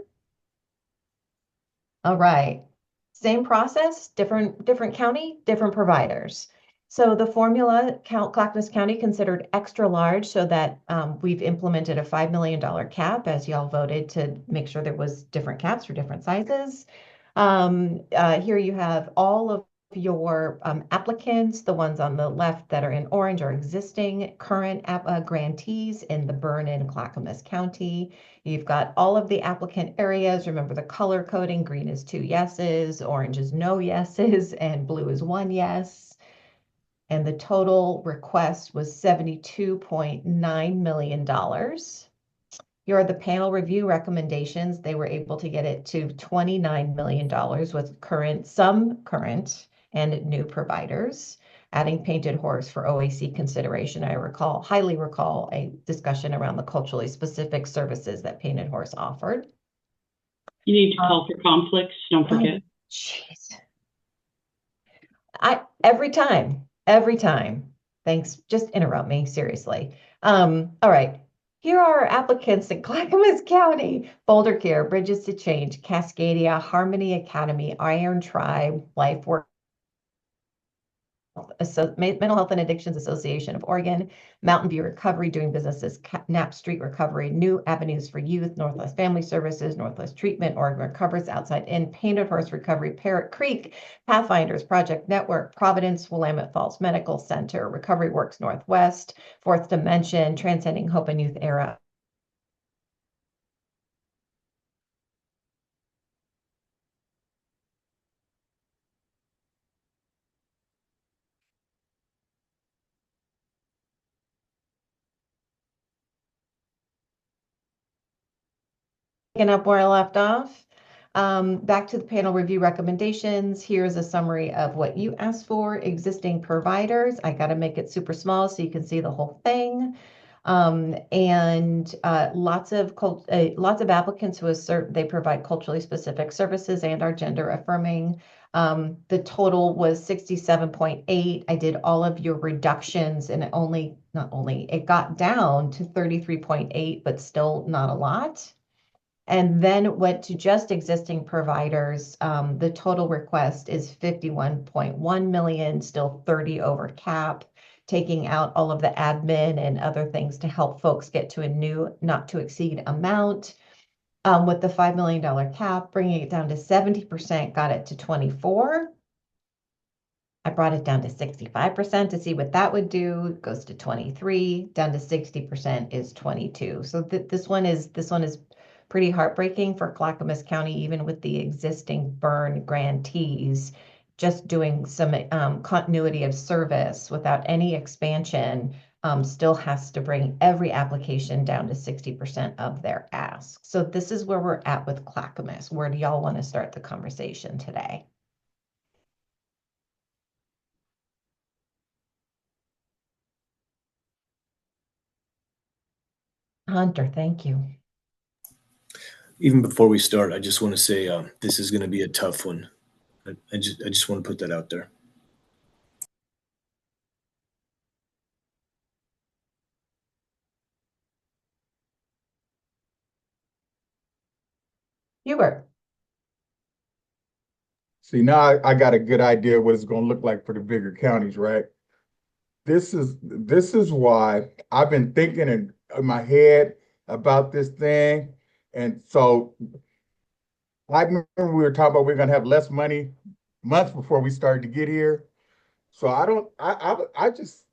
All right. Same process, different county, different providers. So the formula, Clackamas County considered extra large so that we've implemented a $5 million cap as y'all voted to make sure there was different caps for different sizes. Here you have all of your applicants. The ones on the left that are in orange are existing current grantees in the Vernon Clackamas County. You've got all of the applicant areas. Remember the color coding, green is 2 yeses, orange is no yeses, and blue is 1 yes. And the total request was $72.9 million. Here are the panel review recommendations. They were able to get it to $29 million with some current and new providers. Adding Painted Horse for OAC consideration. I highly recall a discussion around the culturally specific services that Painted Horse offered.
You need to call for conflicts, don't forget.
Jeez. Every time. Thanks. Just interrupt me, seriously. All right. Here are our applicants in Clackamas County: Boulder Care, Bridges to Change, Cascadia, Harmony Academy, Iron Tribe, Life Work, Mental Health and Addictions Association of Oregon, Mountain View Recovery, doing business as Knapp Street Recovery, New Avenues for Youth, Northwest Family Services, Northwest Treatment, Oregon Recovers, Outside In, Painted Horse Recovery, Parrot Creek, Pathfinders, Project Network, Providence, Willamette Falls Medical Center, Recovery Works Northwest, Fourth Dimension, Transcending Hope and Youth Era. Picking up where I left off, back to the panel review recommendations. Here's a summary of what you asked for. Existing providers. I got to make it super small so you can see the whole thing. And lots of applicants who assert they provide culturally specific services and are gender affirming. The total was 67.8. I did all of your reductions, and it got down to 33.8, but still not a lot. And then went to just existing providers. The total request is 51.1 million, still 30 over cap, taking out all of the admin and other things to help folks get to a new not to exceed amount. With the $5 million cap, bringing it down to 70%, got it to 24. I brought it down to 65% to see what that would do. It goes to 23, down to 60% is 22. So this one is pretty heartbreaking for Clackamas County, even with the existing burn grantees, just doing some continuity of service without any expansion, still has to bring every application down to 60% of their ask. So this is where we're at with Clackamas. Where do y'all want to start the conversation today? Hunter, thank you.
Even before we start, I just want to say this is going to be a tough one. I just want to put that out there.
Hubert.
See, now I got a good idea what it's going to look like for the bigger counties, right? This is why I've been thinking in my head about this thing. And so I remember we were talking about we're going to have less money months before we started to get here. So I just,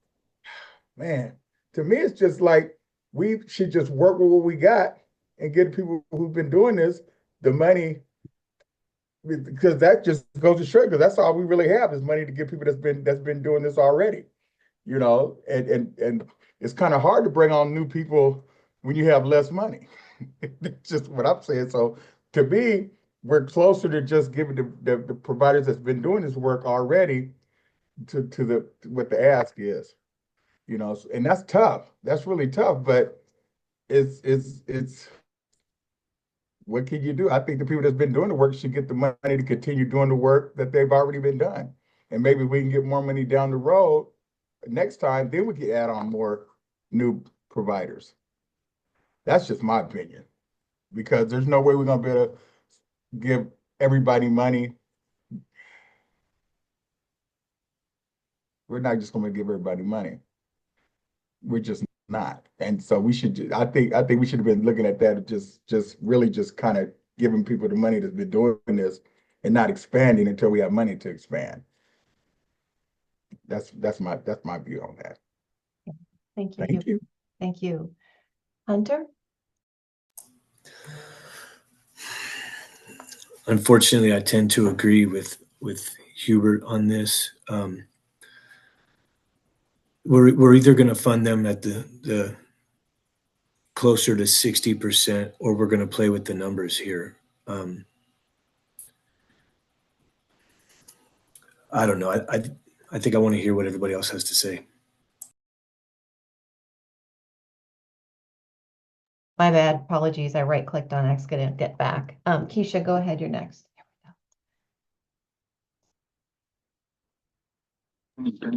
man, to me, it's just like we should just work with what we got and get people who've been doing this the money, because that just goes to show, because that's all we really have is money to give people that's been doing this already, and it's kind of hard to bring on new people when you have less money. It's just what I'm saying. So to me, we're closer to just giving the providers that's been doing this work already to what the ask is, and that's tough. That's really tough, but it's what can you do? I think the people that's been doing the work should get the money to continue doing the work that they've already been done. And maybe we can get more money down the road next time, then we can add on more new providers. That's just my opinion, because there's no way we're going to be able to give everybody money. We're not just going to give everybody money. We're just not. And so we should, I think we should have been looking at that, just really just kind of giving people the money that's been doing this and not expanding until we have money to expand. That's my view on that.
Thank you.
Thank you.
Thank you. Hunter?
Unfortunately, I tend to agree with Hubert on this. We're either going to fund them at the closer to 60%, or we're going to play with the numbers here. I don't know. I think I want to hear what everybody else has to say.
My bad. Apologies. I right-clicked on accident. Get back. Keisha, go ahead. You're next.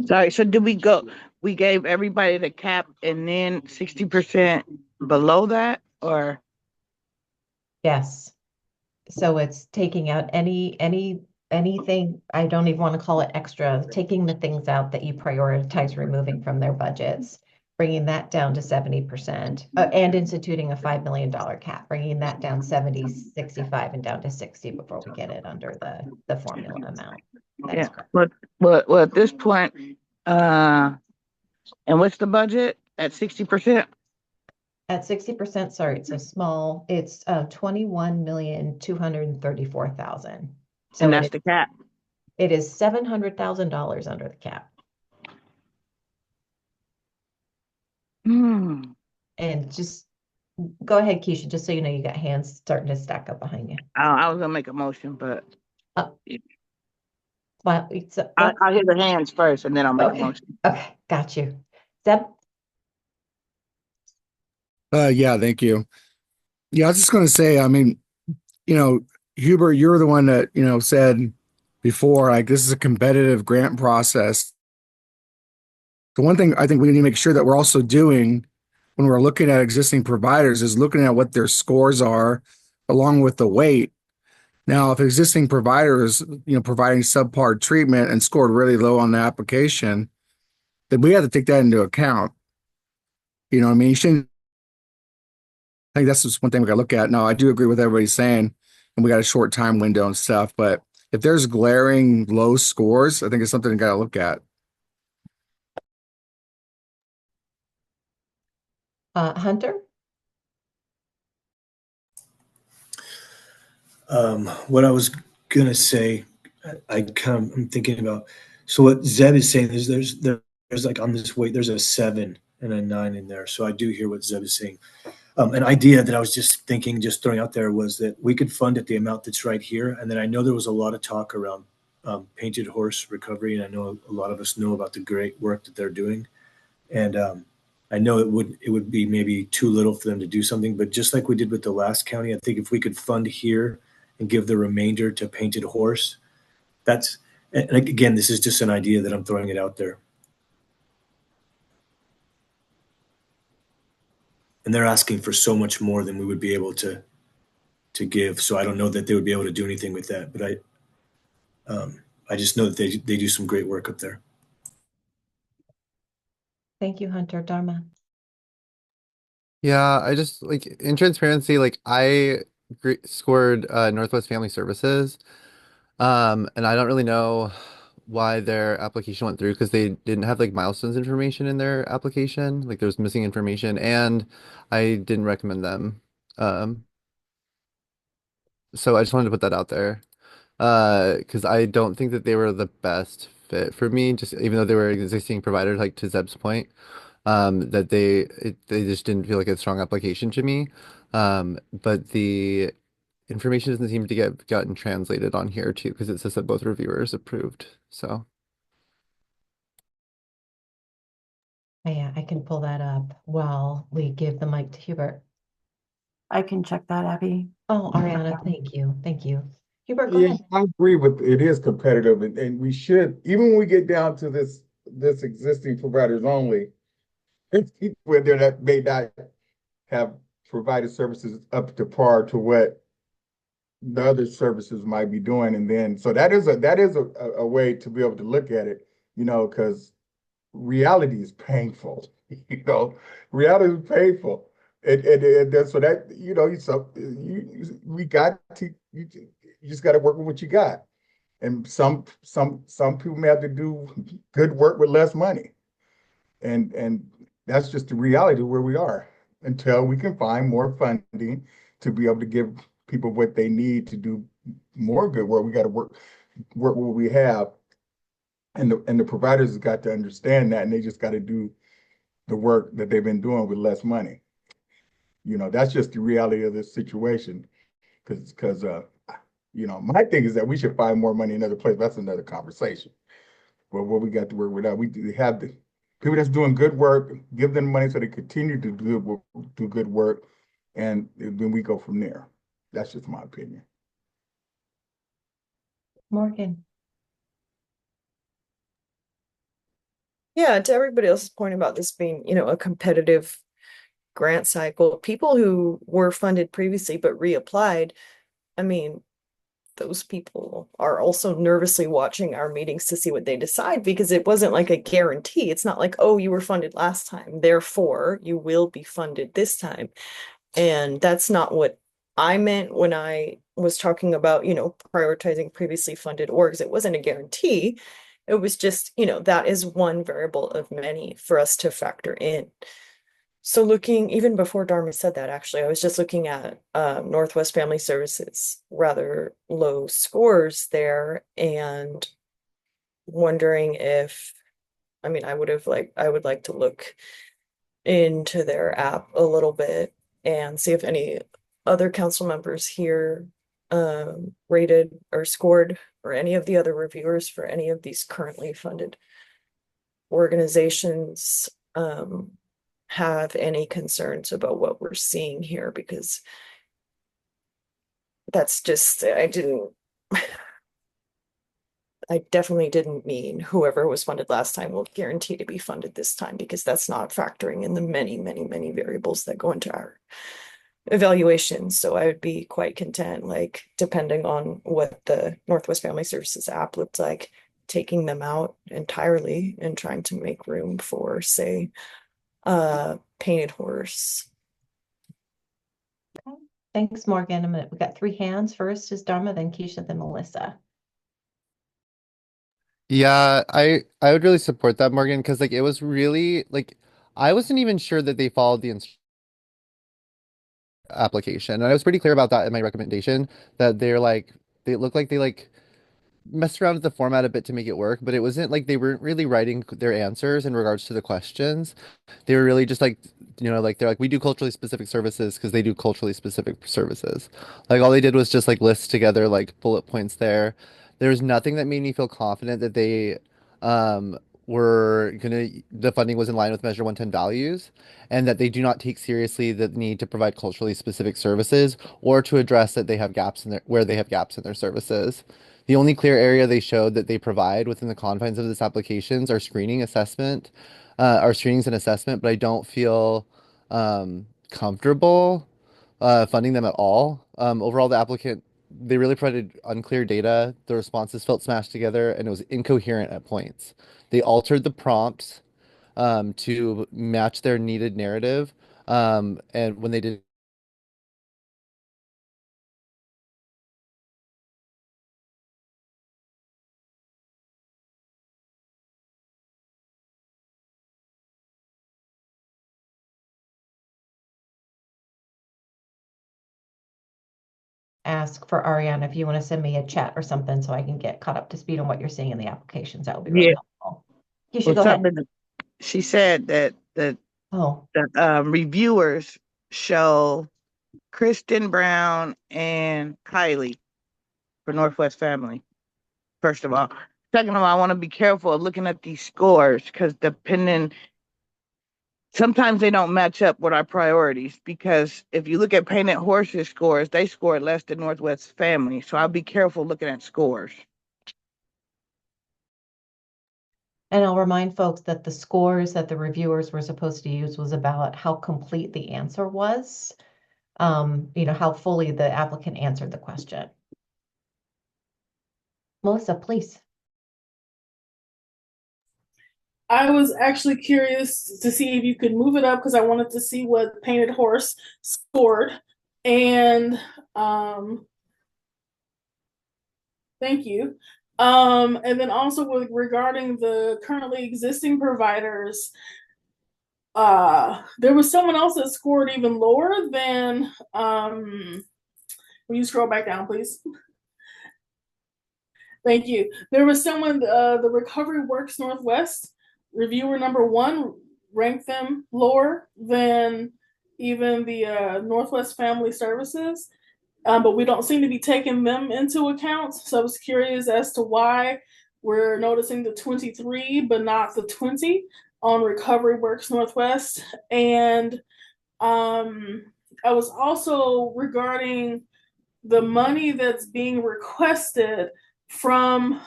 Sorry, so did we gave everybody the cap and then 60%? below that, or?
Yes. So it's taking out anything, I don't even want to call it extra, taking the things out that you prioritize removing from their budgets, bringing that down to 70%, and instituting a $5 million cap, bringing that down 70, 65 and down to 60 before we get it under the formula amount. That is
Yeah,
correct.
but at this point, and what's the budget at 60%?
At 60%, sorry, it's a small, it's 21,234,000. So
And that's the cap.
it is $700,000 under the cap.
Hmm.
And just go ahead, Keisha, just so you know, you got hands starting to stack up behind you.
I was gonna make a motion, but
Well, it's
I'll hear the hands first, and then I'll make a
okay.
motion.
Okay, got you. Zeb?
Yeah, thank you. Yeah, I was just going to say, I mean, Hubert, you're the one that, said before, like, this is a competitive grant process. The one thing I think we need to make sure that we're also doing when we're looking at existing providers is looking at what their scores are along with the weight. Now, if existing providers, providing subpar treatment and scored really low on the application, then we have to take that into account. You know what I mean? You shouldn't. I think that's just one thing we got to look at. No, I do agree with everybody saying, and we got a short time window and stuff. But if there's glaring low scores, I think it's something we got to look at.
Hunter?
What I was gonna say, I'm thinking about. So what Zeb is saying is there's like on this weight there's a 7 and a 9 in there. So I do hear what Zeb is saying. An idea that I was just thinking, just throwing out there, was that we could fund at the amount that's right here. And then I know there was a lot of talk around Painted Horse Recovery, and I know a lot of us know about the great work that they're doing. And I know it would be maybe too little for them to do something, but just like we did with the last county, I think if we could fund here and give the remainder to Painted Horse, that's, and again, this is just an idea that I'm throwing it out there. And they're asking for so much more than we would be able to give. So I don't know that they would be able to do anything with that, but I just know that they do some great work up there.
Thank you, Hunter. Dharma?
Yeah, I just like in transparency, like I scored Northwest Family Services, and I don't really know why their application went through because they didn't have like milestones information in their application. Like there was missing information, and I didn't recommend them. Um, so I just wanted to put that out there. Because I don't think that they were the best fit for me, just even though they were existing providers, like to Zeb's point, that they just didn't feel like a strong application to me. But the information doesn't seem to get gotten translated on here too, because it says that both reviewers approved. So
Yeah, I can pull that up while we give the mic to Hubert.
I can check that, Abby.
Oh, Ariana, thank you. Thank you. Hubert, go
Yeah,
ahead.
I agree with it is competitive, and we should, even when we get down to this existing providers only, it's people in there that may not have provided services up to par to what the other services might be doing. And then so that is a way to be able to look at it, because reality is painful. Reality is painful. And so that, we got to, you just got to work with what you got. And some people may have to do good work with less money. And that's just the reality of where we are until we can find more funding to be able to give people what they need to do more good work. We got to work what we have. And the providers have got to understand that, and they just got to do the work that they've been doing with less money. That's just the reality of this situation. Because my thing is that we should find more money in other places. That's another conversation. But what we got to work with that, we have the people that's doing good work, give them money so they continue to do good work, and then we go from there. That's just my opinion.
Morgan.
Yeah, to everybody else's point about this being, a competitive
grant cycle, people who were funded previously but reapplied, I mean, those people are also nervously watching our meetings to see what they decide, because it wasn't like a guarantee. It's not like, oh, you were funded last time, therefore you will be funded this time. And that's not what I meant when I was talking about, prioritizing previously funded orgs. It wasn't a guarantee. It was just, that is one variable of many for us to factor in. So looking, even before Dharma said that, actually, I was just looking at Northwest Family Services, rather low scores there, and wondering if, I would like to look into their app a little bit and see if any other council members here rated or scored, or any of the other reviewers for any of these currently funded organizations have any concerns about what we're seeing here, because that's just, I definitely didn't mean whoever was funded last time will guarantee to be funded this time, because that's not factoring in the many, many, many variables that go into our evaluation. So I would be quite content, like, depending on what the Northwest Family Services app looked like, taking them out entirely and trying to make room for, say, Painted Horse.
Thanks, Morgan. We've got 3 hands. First is Dharma, then Keisha, then Melissa.
Yeah, I would really support that, Morgan, because like it was really like I wasn't even sure that they followed the application, and I was pretty clear about that in my recommendation, that they look like they messed around with the format a bit to make it work, but it wasn't like they weren't really writing their answers in regards to the questions. They were really just like, like they're like, we do culturally specific services because they do culturally specific services. Like all they did was just like list together like bullet points there. There was nothing that made me feel confident that they um the funding was in line with Measure 110 values, and that they do not take seriously the need to provide culturally specific services, or to address that they have gaps in where they have gaps in their services. The only clear area they showed that they provide within the confines of this applications are screenings and assessment, but I don't feel comfortable funding them at all. Overall, they really provided unclear data. The responses felt smashed together, and it was incoherent at points. They altered the prompts to match their needed narrative, and when they did,
Ask for Ariana if you want to send me a chat or something so I can get caught up to speed on what you're seeing in the applications. That would be really helpful. You should go ahead.
She said that the reviewers show Kristen Brown and Kylie for Northwest Family, first of all. Second of all, I want to be careful of looking at these scores, because sometimes they don't match up with our priorities, because if you look at Painted Horses scores, they scored less than Northwest Family. So I'll be careful looking at scores.
And I'll remind folks that the scores that the reviewers were supposed to use was about how complete the answer was, how fully the applicant answered the question. Melissa, please.
I was actually curious to see if you could move it up, because I wanted to see what Painted Horse scored. And thank you. And then also regarding the currently existing providers, there was someone else that scored even lower than, will you scroll back down, please? Thank you. There was someone, the Recovery Works Northwest reviewer number 1 ranked them lower than even the Northwest Family Services, but we don't seem to be taking them into account. So I was curious as to why we're noticing the 23 but not the 20 on Recovery Works Northwest. And I was also regarding the money that's being requested from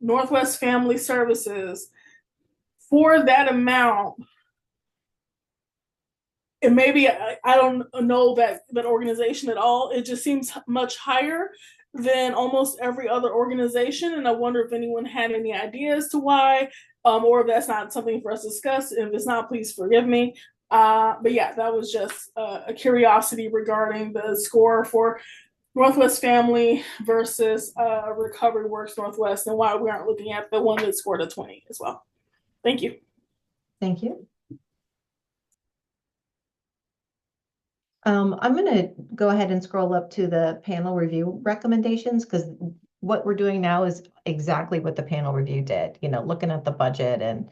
Northwest Family Services. For that amount, and maybe I don't know that organization at all. It just seems much higher than almost every other organization, and I wonder if anyone had any ideas to why, or if that's not something for us to discuss. If it's not, please forgive me. But yeah, that was just a curiosity regarding the score for Northwest Family versus Recovery Works Northwest, and why we aren't looking at the one that scored a 20 as well. Thank you.
Thank you. I'm going to go ahead and scroll up to the panel review recommendations, because what we're doing now is exactly what the panel review did, looking at the budget and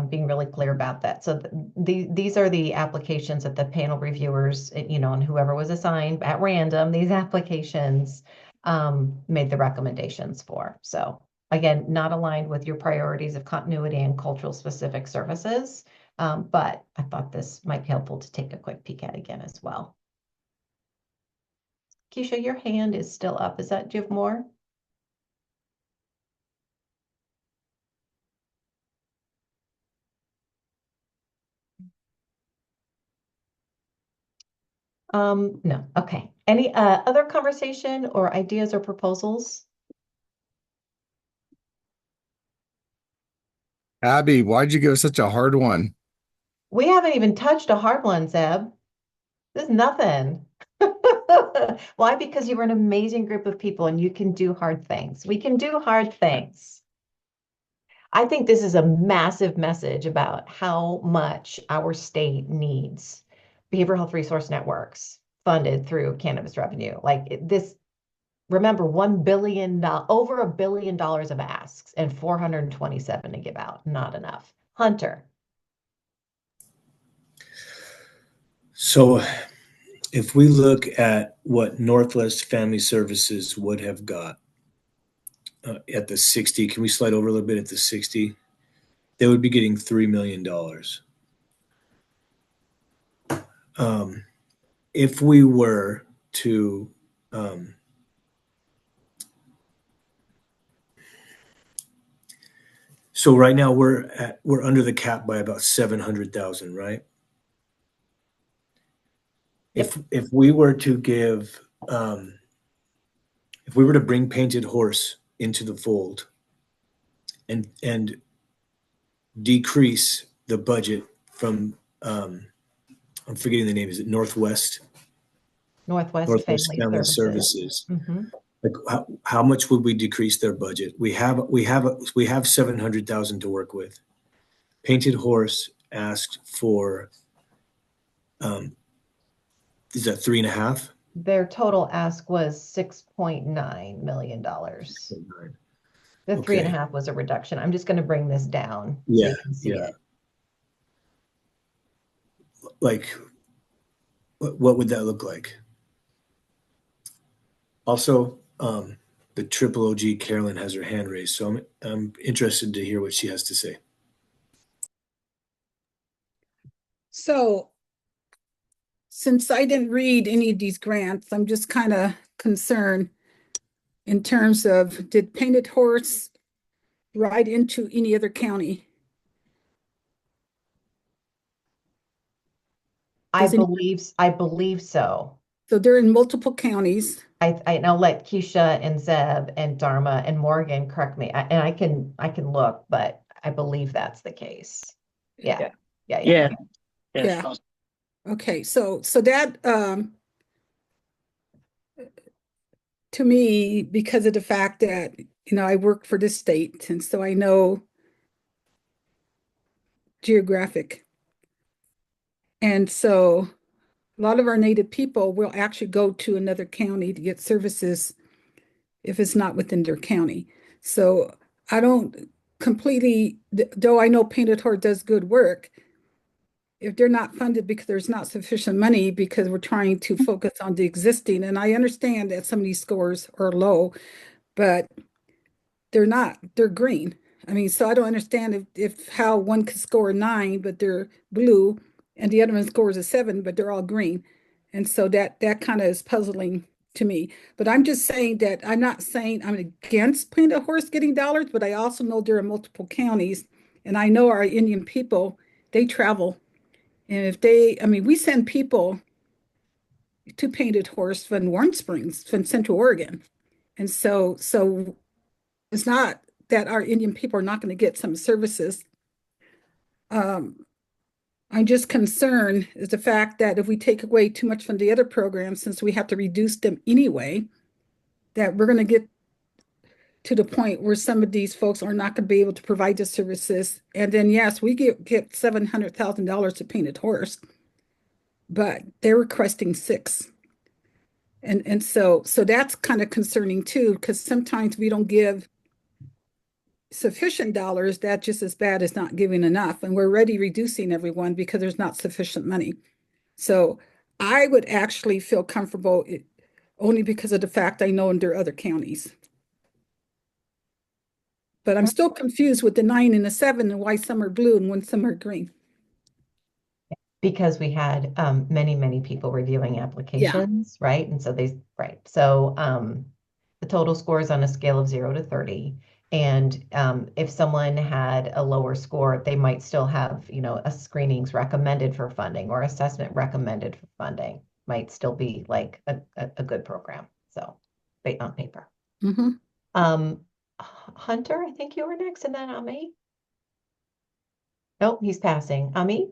being really clear about that. So these are the applications that the panel reviewers, and whoever was assigned at random, these applications made the recommendations for. So again, not aligned with your priorities of continuity and cultural specific services. But I thought this might be helpful to take a quick peek at again as well. Keisha, your hand is still up. Do you have more? No. Okay. Any other conversation or ideas or proposals?
Abby, why'd you give us such a hard one?
We haven't even touched a hard one, Zeb. This is nothing. Why? Because you were an amazing group of people and you can do hard things. We can do hard things. I think this is a massive message about how much our state needs behavioral health resource networks funded through cannabis revenue. Like this, remember, over $1 billion of asks and 427 to give out. Not enough. Hunter.
So if we look at what Northwest Family Services would have got at the 60, can we slide over a little bit at the 60? They would be getting $3 million. If we were to so right now we're under the cap by about 700,000, right? If we were to give if we were to bring Painted Horse into the fold and decrease the budget from I'm forgetting the name, is it Northwest Family Services.
Mm-hmm.
Like how much would we decrease their budget? We have 700,000 to work with. Painted Horse asked for is that 3.5?
Their total ask was $6.9 million. The 3.5 was a reduction. I'm just going to bring this down so you can see it.
Like, what would that look like? Also, the Triple OG Carolyn has her hand raised, so I'm interested to hear what she has to say.
So, since I didn't read any of these grants, I'm just kind of concerned in terms of, did Painted Horse ride into any other county?
I believe so.
So they're in multiple counties.
I'll let Keisha and Zeb and Dharma and Morgan correct me. I can look, but I believe that's the case. Yeah.
Okay, so that to me, because of the fact that I work for this state, and so I know geographic, and so a lot of our Native people will actually go to another county to get services if it's not within their county. So I don't completely, though I know Painted Horse does good work, if they're not funded because there's not sufficient money, because we're trying to focus on the existing, and I understand that some of these scores are low, but they're not, they're green. I mean, so I don't understand if how one could score a 9, but they're blue, and the other one scores a 7, but they're all green. And so that kind of is puzzling to me. But I'm just saying that I'm not saying I'm against Painted Horse getting dollars, but I also know there are multiple counties, and I know our Indian people, they travel And if they, I mean, we send people to Painted Horse from Warm Springs, from Central Oregon. And so it's not that our Indian people are not going to get some services. I'm just concerned is the fact that if we take away too much from the other programs, since we have to reduce them anyway, that we're going to get to the point where some of these folks are not going to be able to provide the services. And then, yes, we get $700,000 to Painted Horse, but they're requesting 6. And so that's kind of concerning too, because sometimes we don't give sufficient dollars. That's just as bad as not giving enough. And we're already reducing everyone because there's not sufficient money. So I would actually feel comfortable only because of the fact I know there are other counties. But I'm still confused with the 9 and the 7 and why some are blue and when some are green.
Because we had many people reviewing applications, right? And so right. So the total score is on a scale of 0 to 30. And if someone had a lower score, they might still have, a screenings recommended for funding or assessment recommended for funding. Might still be like a good program. So based on paper. Hunter, I think you were next, and then Ami. Nope, he's passing. Ami?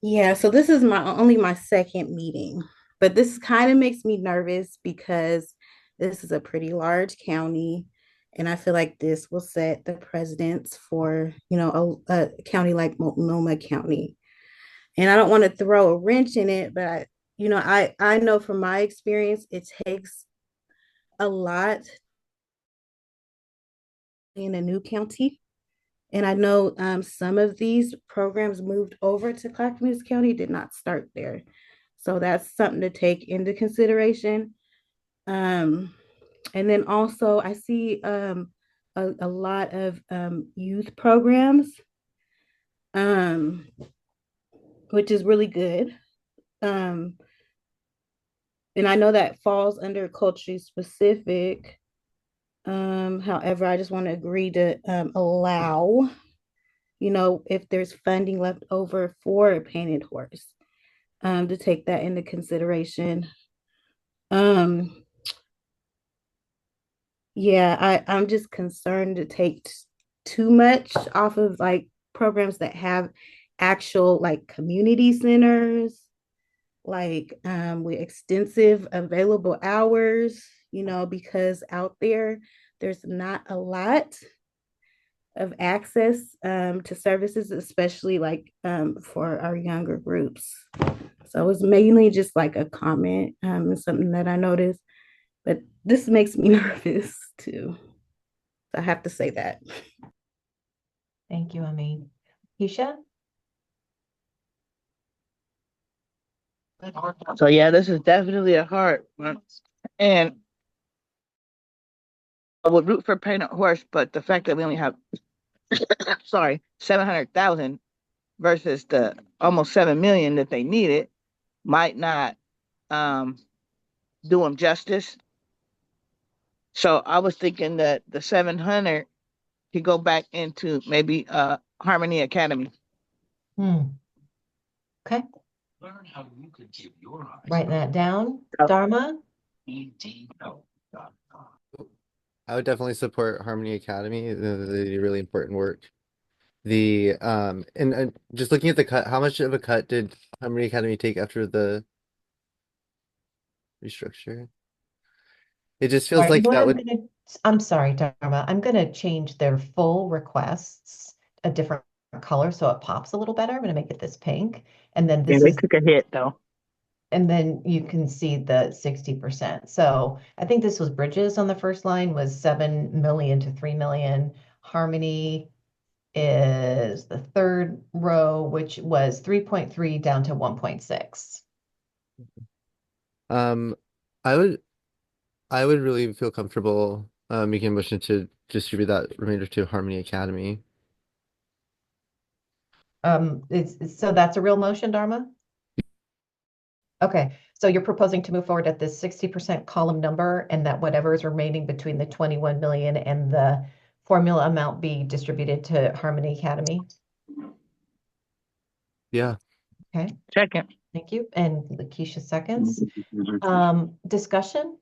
Yeah, so this is only my second meeting, but this kind of makes me nervous because this is a pretty large county, and I feel like this will set the precedence for, a county like Multnomah County. And I don't want to throw a wrench in it, but I know from my experience, it takes a lot in a new county. And I know some of these programs moved over to Clackamas County, did not start there. So that's something to take into consideration. And then also I see a lot of youth programs, which is really good. And I know that falls under culturally specific. However, I just want to agree to allow, if there's funding left over for a Painted Horse, to take that into consideration. Yeah, I'm just concerned to take too much off of like programs that have actual like community centers, like with extensive available hours, because out there's not a lot of access to services, especially like for our younger groups. So it's mainly just like a comment, something that I noticed, but this makes me nervous too. I have to say that.
Thank you, Ami. Keisha?
So yeah, this is definitely a hard one. And I would root for Painted Horse, but the fact that we only have, sorry, 700,000 versus the almost 7 million that they needed might not do them justice. So I was thinking that the 700 could go back into maybe Harmony Academy.
Okay. Writing that down. Dharma?
I would definitely support Harmony Academy. They do really important work. And just looking at the cut, how much of a cut did Harmony Academy take after the restructure? It just feels like that would.
I'm sorry, Dharma. I'm gonna change their full requests a different color so it pops a little better. I'm gonna make it this pink, and then
Yeah, they took a hit though.
And then you can see the 60%. So I think this was Bridges on the first line was 7 million to 3 million. Harmony is the third row, which was 3.3 down to 1.6.
I would really feel comfortable making a motion to distribute that remainder to Harmony Academy.
So that's a real motion, Dharma? Okay, so you're proposing to move forward at this 60% column number and that whatever is remaining between the 21 million and the formula amount be distributed to Harmony Academy?
Yeah.
Okay,
Second.
thank you. And Lakeisha seconds. Discussion?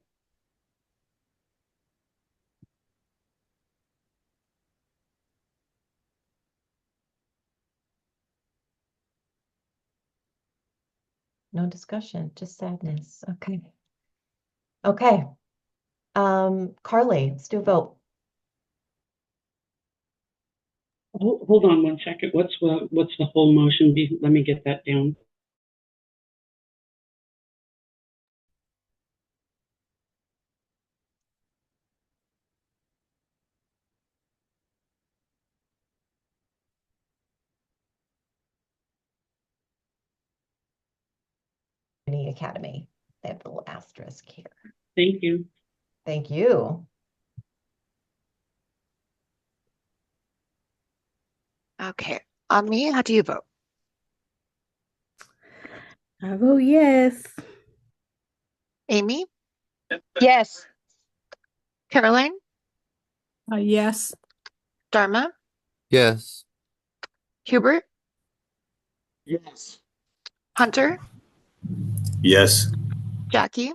No discussion, just sadness. Okay. Okay. Carly, let's do a vote.
Hold on one second. What's the whole motion be? Let me get that down.
Harmony Academy. They have a little asterisk here.
Thank you.
Thank you.
Okay. On me, how do you vote?
I vote yes.
Amy?
Yes.
Caroline?
Yes.
Dharma?
Yes.
Hubert?
Yes.
Hunter?
Yes.
Jackie?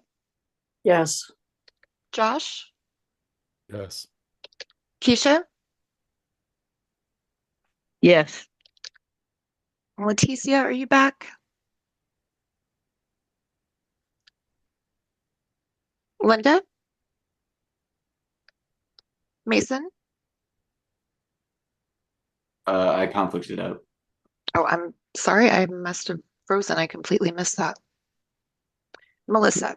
Yes.
Josh?
Yes.
Keisha?
Yes.
Leticia, are you back? Linda? Mason?
I conflicted out.
Oh, I'm sorry. I must have frozen. I completely missed that. Melissa?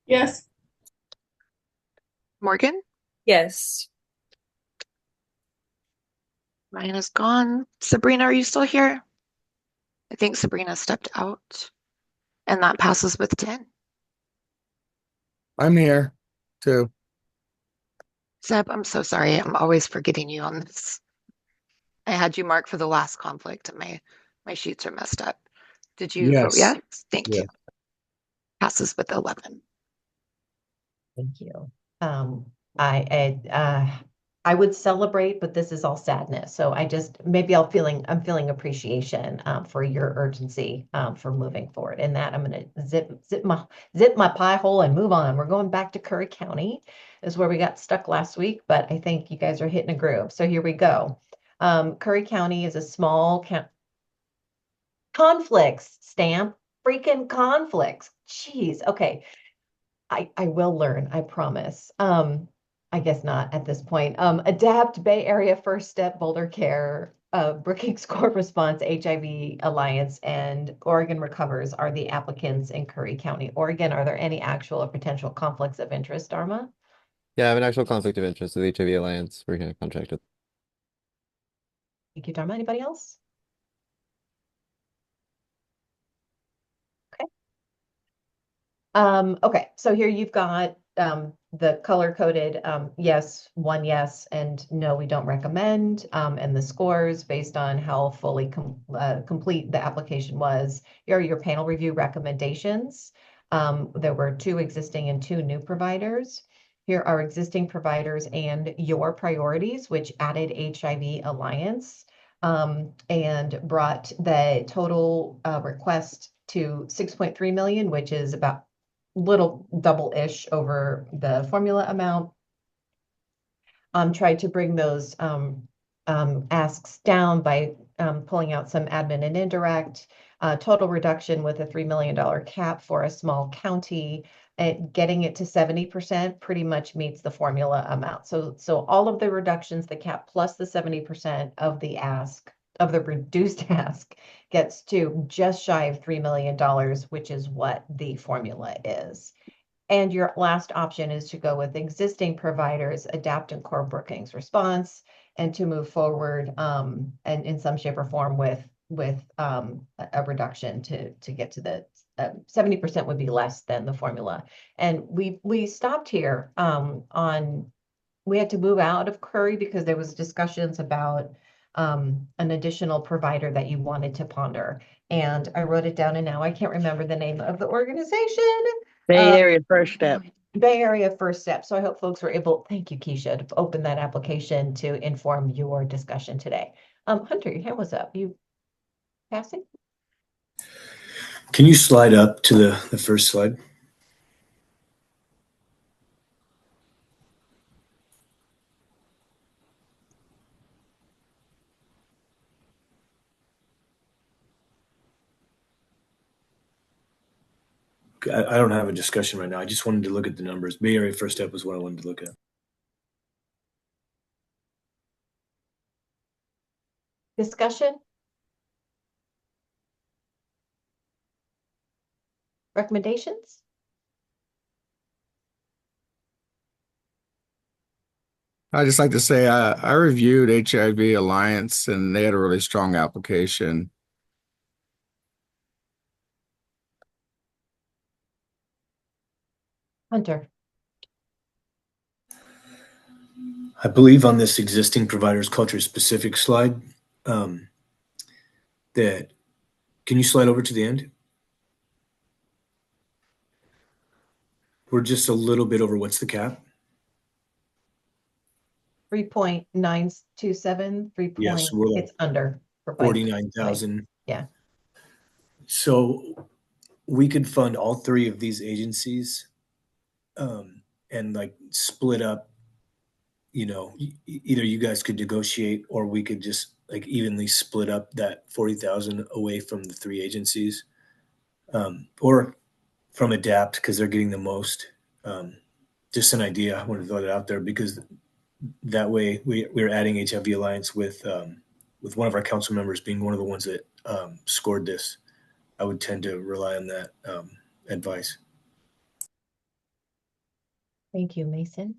Yes.
Morgan?
Yes.
Ryan is gone. Sabrina, are you still here? I think Sabrina stepped out. And that passes with 10.
I'm here too.
Zeb, I'm so sorry. I'm always forgetting you on this. I had you marked for the last conflict and my sheets are messed up. Did you vote
Yes.
yes? Thank
Yeah.
you. Passes with 11.
Thank you. I would celebrate, but this is all sadness. So I just maybe I'm feeling appreciation for your urgency for moving forward. And that I'm gonna zip my pie hole and move on. We're going back to Curry County, is where we got stuck last week, but I think you guys are hitting a groove. So here we go. Curry County is a small conflicts stamp, freaking conflicts. Jeez. Okay. I will learn, I promise. I guess not at this point. Adapt, Bay Area First Step, Boulder Care, Brookings Corp Response, HIV Alliance, and Oregon Recovers are the applicants in Curry County, Oregon. Are there any actual or potential conflicts of interest, Dharma?
Yeah, I have an actual conflict of interest with HIV Alliance. We're going to contract with.
Thank you, Dharma. Anybody else? Okay, so here you've got the color coded yes, one yes, and no, we don't recommend, and the scores based on how fully complete the application was. Here are your panel review recommendations. There were 2 existing and 2 new providers. Here are existing providers and your priorities, which added HIV Alliance and brought the total request to 6.3 million, which is about little double-ish over the formula amount. Tried to bring those asks down by pulling out some admin and indirect. Total reduction with a $3 million cap for a small county. Getting it to 70% pretty much meets the formula amount. So all of the reductions, the cap plus the 70% of the ask, of the reduced ask, gets to just shy of $3 million, which is what the formula is. And your last option is to go with existing providers, Adapt and Core Brookings Response, and to move forward and in some shape or form with a reduction to get to the 70% would be less than the formula. And we stopped here we had to move out of Curry because there was discussions about an additional provider that you wanted to ponder. And I wrote it down and now I can't remember the name of the organization.
Bay Area First Step.
Bay Area First Step. So I hope folks were able, thank you, Keisha, to open that application to inform your discussion today. Hunter, your hand was up. You passing?
Can you slide up to the first slide? I don't have a discussion right now. I just wanted to look at the numbers. Bay Area First Step was what I wanted to look at.
Discussion? Recommendations?
I just like to say I reviewed HIV Alliance and they had a really strong application.
Hunter.
I believe on this existing providers culture specific slide, that can you slide over to the end? We're just a little bit over what's the cap?
3.927, 3
Yes,
point,
we're like
it's under. For
49,000.
Yeah.
So we could fund all three of these agencies, and like split up, either you guys could negotiate or we could just like evenly split up that 40,000 away from the three agencies, or from Adapt because they're getting the most. Just an idea. I want to throw that out there because that way we're adding HIV Alliance with one of our council members being one of the ones that scored this. I would tend to rely on that advice.
Thank you, Mason.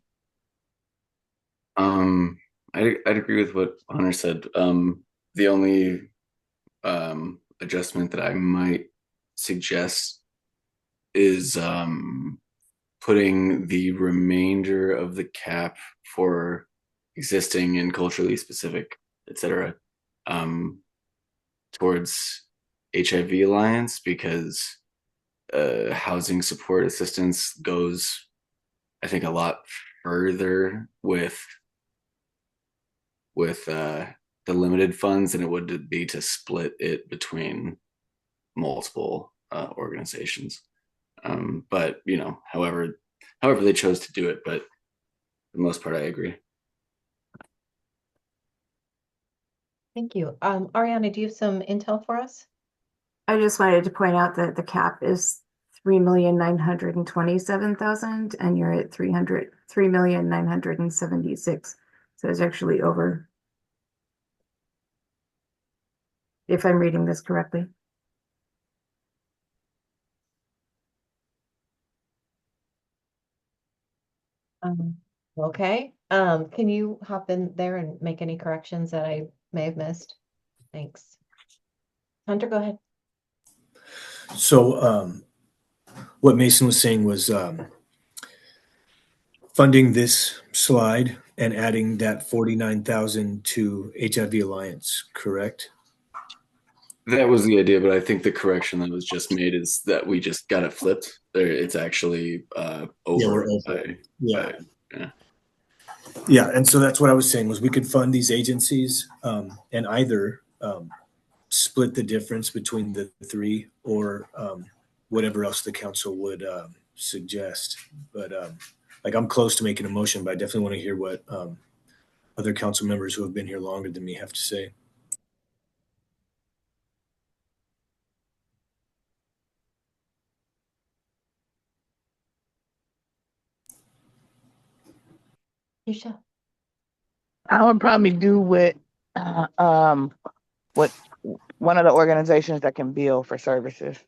I'd agree with what Hunter said. The only adjustment that I might suggest is putting the remainder of the cap for existing and culturally specific, etc., towards HIV Alliance because housing support assistance goes, I think, a lot further with the limited funds than it would be to split it between multiple organizations. But however they chose to do it, but for the most part, I agree.
Thank you. Ariana, do you have some intel for us?
I just wanted to point out that the cap is 3,927,000 and you're at 3,976. So it's actually over. If I'm reading this correctly.
Okay. Can you hop in there and make any corrections that I may have missed? Thanks. Hunter, go ahead.
So what Mason was saying was funding this slide and adding that 49,000 to HIV Alliance, correct?
That was the idea, but I think the correction that was just made is that we just got it flipped. It's actually over.
Yeah, we're over. Yeah.
Yeah.
Yeah, and so that's what I was saying was we could fund these agencies and either split the difference between the three or whatever else the council would suggest. But like I'm close to making a motion, but I definitely want to hear what other council members who have been here longer than me have to say.
Keisha.
I would probably do with what one of the organizations that can bill for services.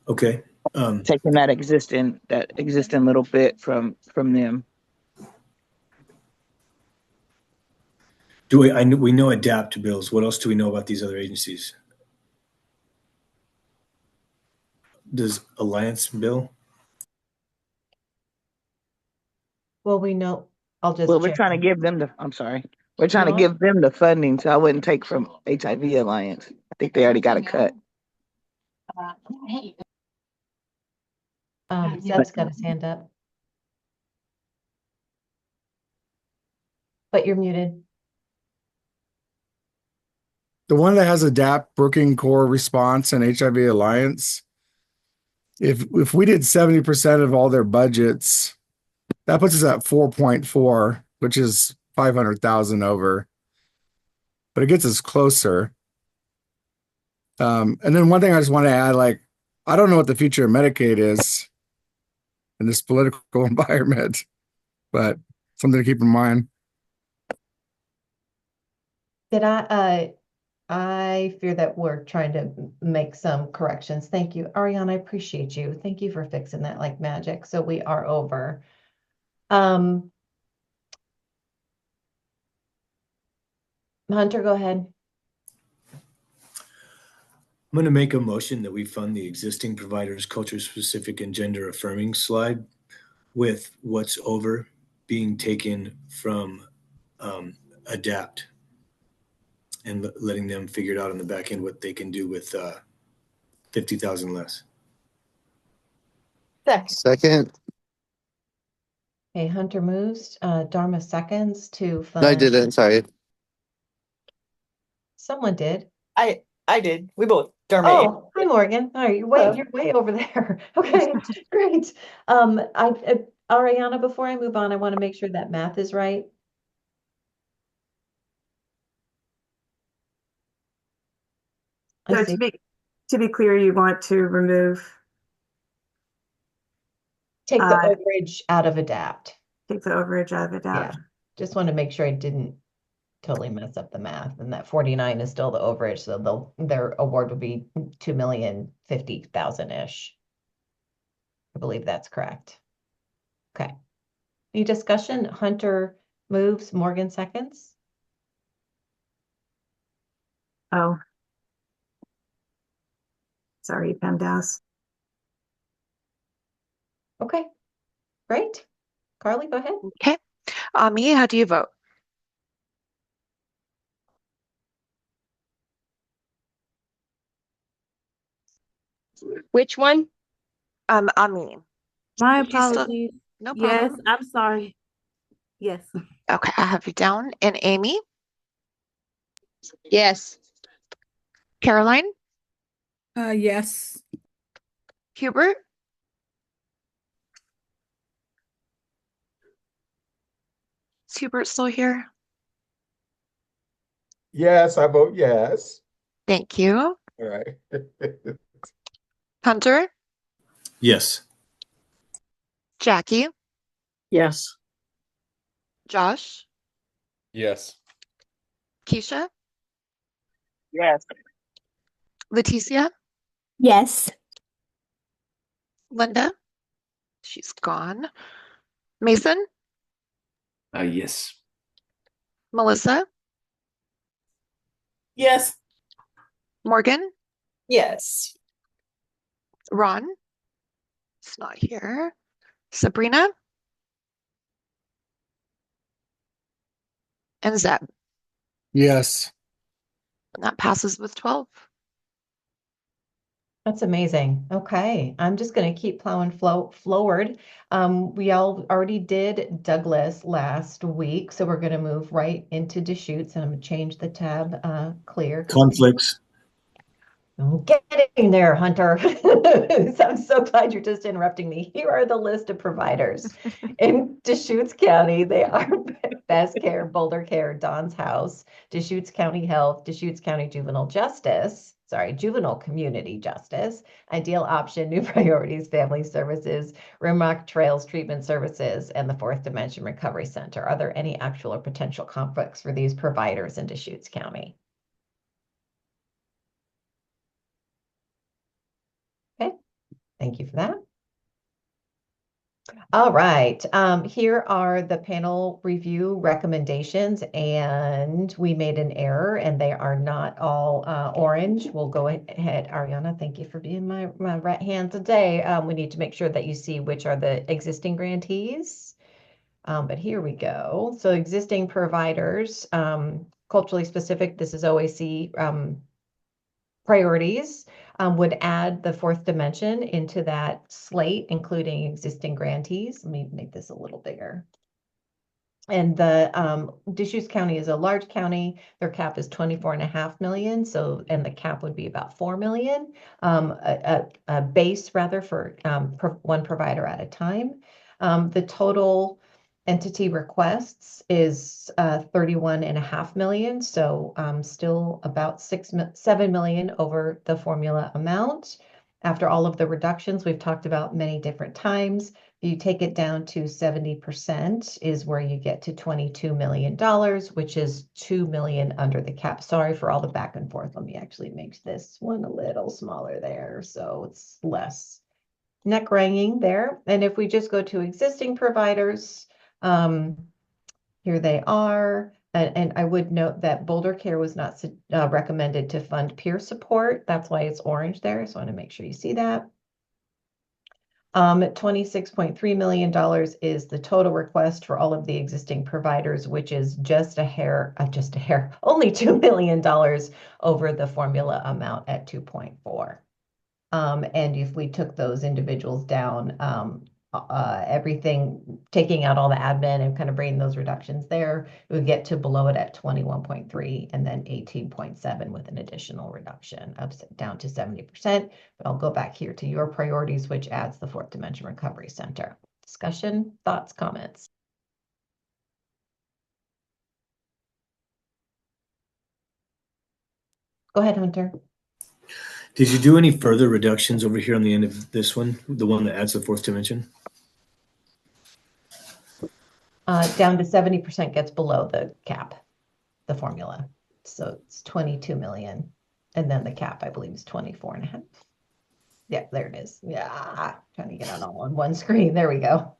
Okay.
Taking that existing little bit from them.
Do we know Adapt bills? What else do we know about these other agencies? Does Alliance bill?
Well, we know.
Well, we're trying to give them I'm sorry. We're trying to
Dawn?
give them the funding, so I wouldn't take from HIV Alliance. I think they already got a cut.
Zeb's got his hand up. But you're muted.
The one that has ADAPT, Brooking Core Response, and HIV Alliance, if we did 70% of all their budgets, that puts us at 4.4, which is 500,000 over. But it gets us closer. And then one thing I just want to add, like, I don't know what the future of Medicaid is in this political environment, but something to keep in mind.
I fear that we're trying to make some corrections. Thank you, Ariana. I appreciate you. Thank you for fixing that like magic. So we are over. Hunter, go ahead.
I'm going to make a motion that we fund the existing providers' culture-specific and gender-affirming slide with what's over being taken from ADAPT and letting them figure it out on the back end what they can do with 50,000 less.
Second.
Okay, Hunter moves. Dharma seconds to fund.
No, I didn't. Sorry.
Someone did.
I did. We both. Dharma.
Oh, hi Morgan. All right, you're way over there. Okay, great. Ariana, before I move on, I want to make sure that math is right.
So to be clear, you want to remove
take the overage out of ADAPT.
Take the overage out of ADAPT.
Yeah, just want to make sure I didn't totally mess up the math, and that 49 is still the overage, so their award would be 2,050,000-ish. I believe that's correct. Okay. Any discussion? Hunter moves, Morgan seconds.
Oh. Sorry, PEMDAS.
Okay, great. Carly, go ahead.
Okay. Mia, how do you vote?
Which one?
Ami.
My
You still-
apologies.
No
Yes,
problem.
I'm sorry. Yes.
Okay, I have you down. And Amy?
Yes.
Caroline?
Yes.
Hubert? Is Hubert still here?
Yes, I vote yes.
Thank you.
All right.
Hunter?
Yes.
Jackie?
Yes.
Josh?
Yes.
Keisha?
Yes.
Leticia?
Yes.
Linda? She's gone. Mason?
Yes.
Melissa?
Yes.
Morgan?
Yes.
Ron? It's not here. Sabrina? And Zeb.
Yes.
And that passes with 12.
That's amazing. Okay, I'm just going to keep plowing forward. We all already did Douglas last week, so we're going to move right into Deschutes, and I'm going to change the tab clear.
Conflicts.
I'm getting there, Hunter. I'm so glad you're just interrupting me. Here are the list of providers in Deschutes County. They are Best Care, Boulder Care, Don's House, Deschutes County Health, Deschutes County Juvenile Community Justice, Ideal Option, New Priorities Family Services, Rimrock Trails Treatment Services, and the Fourth Dimension Recovery Center. Are there any actual or potential conflicts for these providers in Deschutes County? Okay, thank you for that. All right, here are the panel review recommendations, and we made an error, and they are not all orange. We'll go ahead, Ariana, thank you for being my right hand today. We need to make sure that you see which are the existing grantees. But here we go. So existing providers, culturally specific, this is OAC priorities, would add the fourth dimension into that slate, including existing grantees. Let me make this a little bigger. And the Deschutes County is a large county. Their cap is 24.5 million. So, and the cap would be about 4 million, a base rather for one provider at a time. The total entity requests is 31.5 million. So still about 7 million over the formula amount. After all of the reductions we've talked about many different times, you take it down to 70% is where you get to $22 million, which is 2 million under the cap. Sorry for all the back and forth. Let me actually make this one a little smaller there, so it's less neck wringing there. And if we just go to existing providers, here they are. And I would note that Boulder Care was not recommended to fund peer support. That's why it's orange there. So I want to make sure you see that. $26.3 million is the total request for all of the existing providers, which is just a hair, only $2 million over the formula amount at 2.4. And if we took those individuals down, everything, taking out all the admin and kind of bringing those reductions there, it would get to below it at 21.3 and then 18.7 with an additional reduction up down to 70%. But I'll go back here to your priorities, which adds the Fourth Dimension Recovery Center. Discussion, thoughts, comments? Go ahead, Hunter.
Did you do any further reductions over here on the end of this one, the one that adds the fourth dimension?
Down to 70% gets below the cap, the formula. So it's 22 million. And then the cap, I believe, is 24.5. Yeah, there it is. Yeah, trying to get it all on one screen. There we go.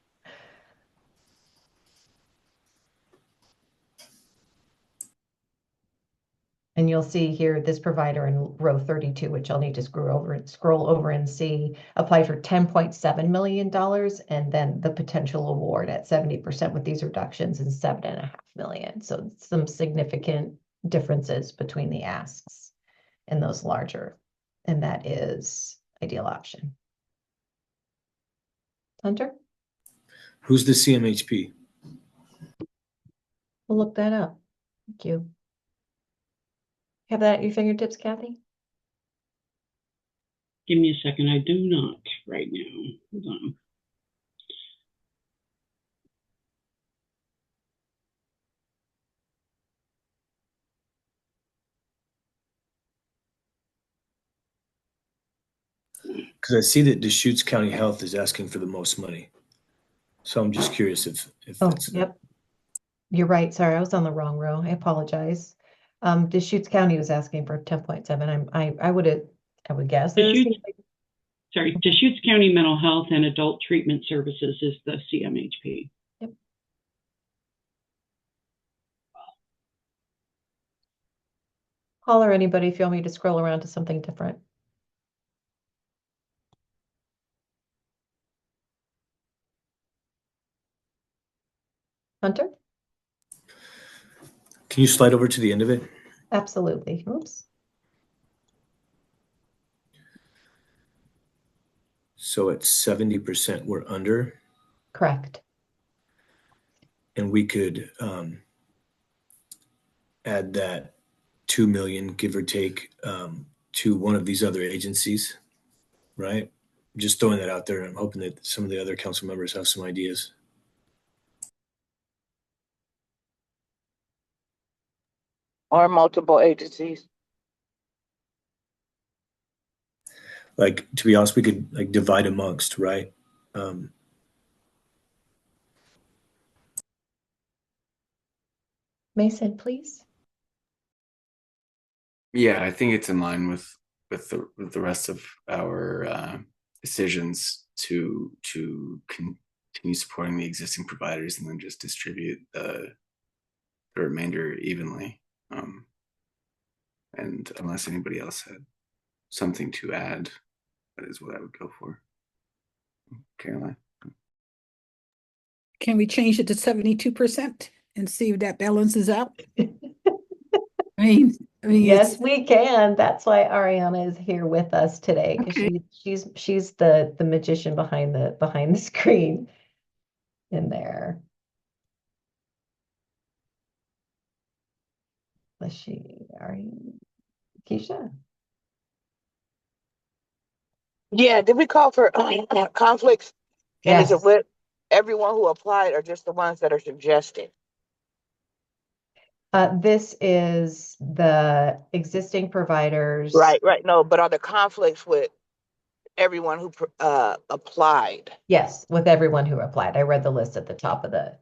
And you'll see here this provider in row 32, which I'll need to scroll over and see, applied for $10.7 million. And then the potential award at 70% with these reductions is $7.5 million. So some significant differences between the asks and those larger. And that is ideal option. Hunter?
Who's the CMHP?
We'll look that up. Thank you. Have that at your fingertips, Kathy?
Give me a second. I do not right now. Hold on.
Because I see that Deschutes County Health is asking for the most money. So I'm just curious if that's
Yep. You're right. Sorry, I was on the wrong row. I apologize. Deschutes County was asking for 10.7. I would guess.
Deschutes County Mental Health and Adult Treatment Services is the CMHP.
Yep. Holler anybody if you want me to scroll around to something different. Hunter?
Can you slide over to the end of it?
Absolutely. Oops.
So at 70% we're under.
Correct.
And we could add that 2 million, give or take, to one of these other agencies, right? Just throwing that out there. I'm hoping that some of the other council members have some ideas.
Or multiple agencies.
Like, to be honest, we could like divide amongst, right?
Mason, please.
Yeah, I think it's in line with the rest of our decisions to continue supporting the existing providers and then just distribute the remainder evenly. And unless anybody else had something to add, that is what I would go for. Caroline.
Can we change it to 72% and see if that balances out? I mean,
Yes,
it's
we can. That's why Ariana is here with us today, because
okay.
she's the magician behind the screen in there. Let's see, Keisha?
Yeah, did we call for conflicts? And is it
Yes.
with everyone who applied or just the ones that are suggested?
This is the existing providers.
Right, right. No, but are the conflicts with everyone who applied?
Yes, with everyone who applied. I read the list at the top of the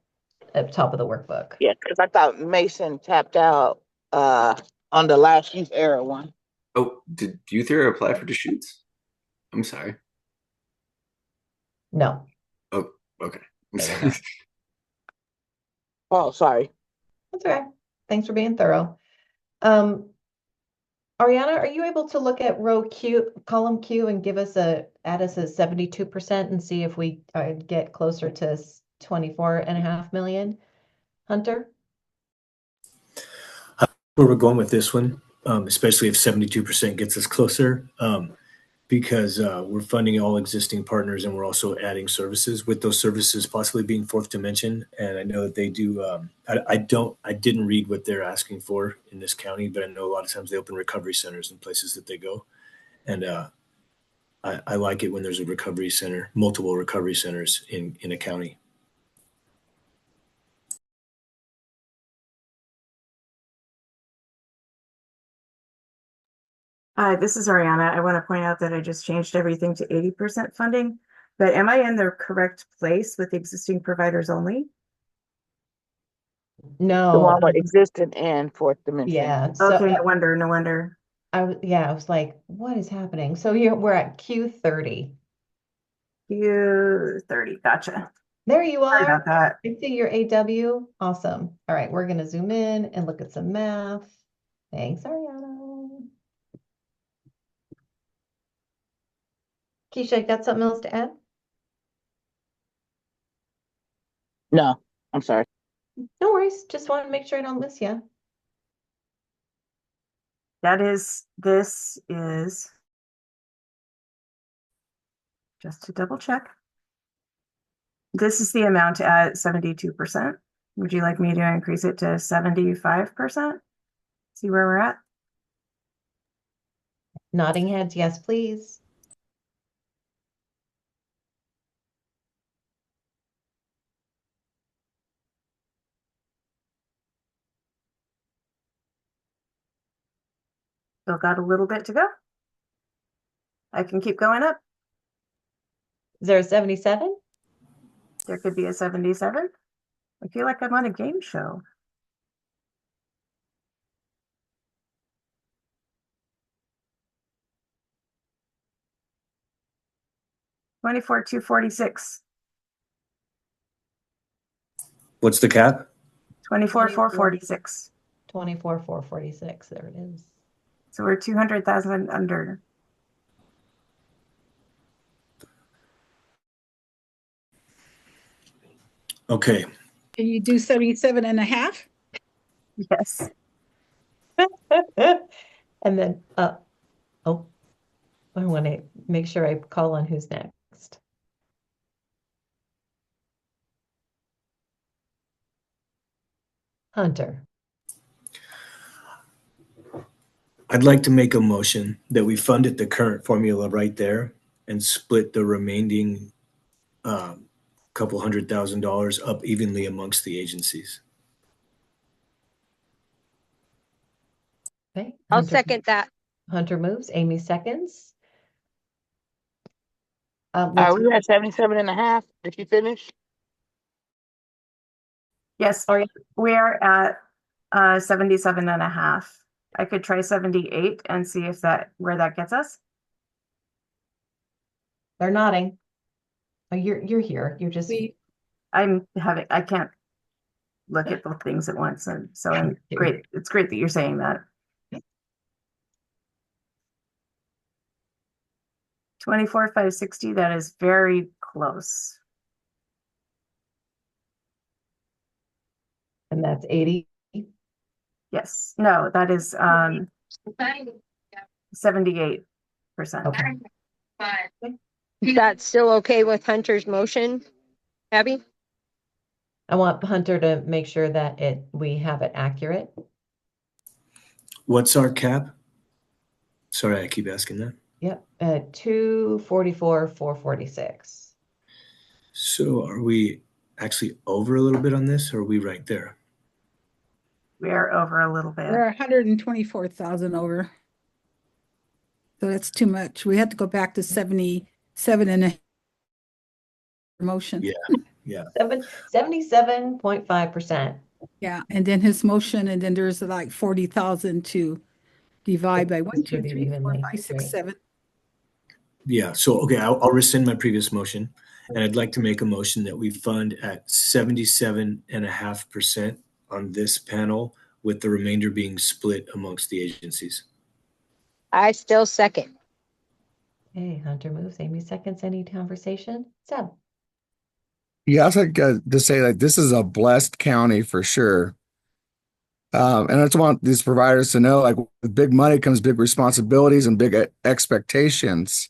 workbook.
Yeah, because I thought Mason tapped out on the last youth era one.
Oh, did Youth Era apply for Deschutes? I'm sorry.
No.
Oh, okay.
Oh, sorry.
That's okay. Thanks for being thorough. Ariana, are you able to look at column Q, and add us a 72% and see if we get closer to 24.5 million? Hunter?
Where we're going with this one, especially if 72% gets us closer, because we're funding all existing partners and we're also adding services, with those services possibly being fourth dimension. And I know that they do. I didn't read what they're asking for in this county, but I know a lot of times they open recovery centers in places that they go, and I like it when there's a recovery center, multiple recovery centers in a county.
This is Ariana. I want to point out that I just changed everything to 80% funding, but am I in the correct place with existing providers only?
No.
The one with existing and fourth dimension.
Yeah. So,
okay, no wonder, no wonder.
I was like, what is happening? So we're at Q30.
Q30, gotcha.
There you
Sorry
are.
about that.
I see your AW. Awesome. All right, we're going to zoom in and look at some math. Thanks, Ariana. Keisha, got something else to add?
No, I'm sorry.
No worries. Just wanted to make sure I don't miss you.
This is just to double check. This is the amount at 72%. Would you like me to increase it to 75%? See where we're at?
Nodding heads, yes, please.
Still got a little bit to go. I can keep going up.
Is there a 77?
There could be a 77. I feel like I'm on a game show. $24,246.
What's the cap?
24,446.
24,446. There it is.
So we're 200,000 under.
Okay.
Can you do 77.5?
Yes.
And then, I want to make sure I call on who's next. Hunter.
I'd like to make a motion that we funded the current formula right there and split the remaining couple $100,000 up evenly amongst the agencies.
Okay.
I'll second that.
Hunter moves. Amy seconds.
We at 77.5. Did you finish?
Yes, we are at 77.5. I could try 78 and see if where that gets us.
They're nodding. Oh, you're here. You're just.
I can't look at both things at once, and so great. It's great that you're saying that. 24,560. That is very close.
And that's 80.
Yes, no, that is 78%.
Okay.
That's still okay with Hunter's motion, Abby?
I want Hunter to make sure that we have it accurate.
What's our cap? Sorry, I keep asking that.
Yep, 244, 446.
So are we actually over a little bit on this, or are we right there?
We are over a little bit.
We're 124,000 over. So that's too much. We had to go back to 77 and a motion.
Yeah.
77.5%.
Yeah, and then his motion, and then there's like 40,000 to divide by 1, 2,
Distribute
3, 4,
evenly,
5, 6,
right.
7.
Yeah. So, okay, I'll rescind my previous motion, and I'd like to make a motion that we fund at 77.5% on this panel, with the remainder being split amongst the agencies.
I still second.
Okay, Hunter moves, Amy seconds. Any conversation? Seb?
Yeah, I'd like to say like this is a blessed county for sure. And I just want these providers to know, like, with big money comes big responsibilities and big expectations.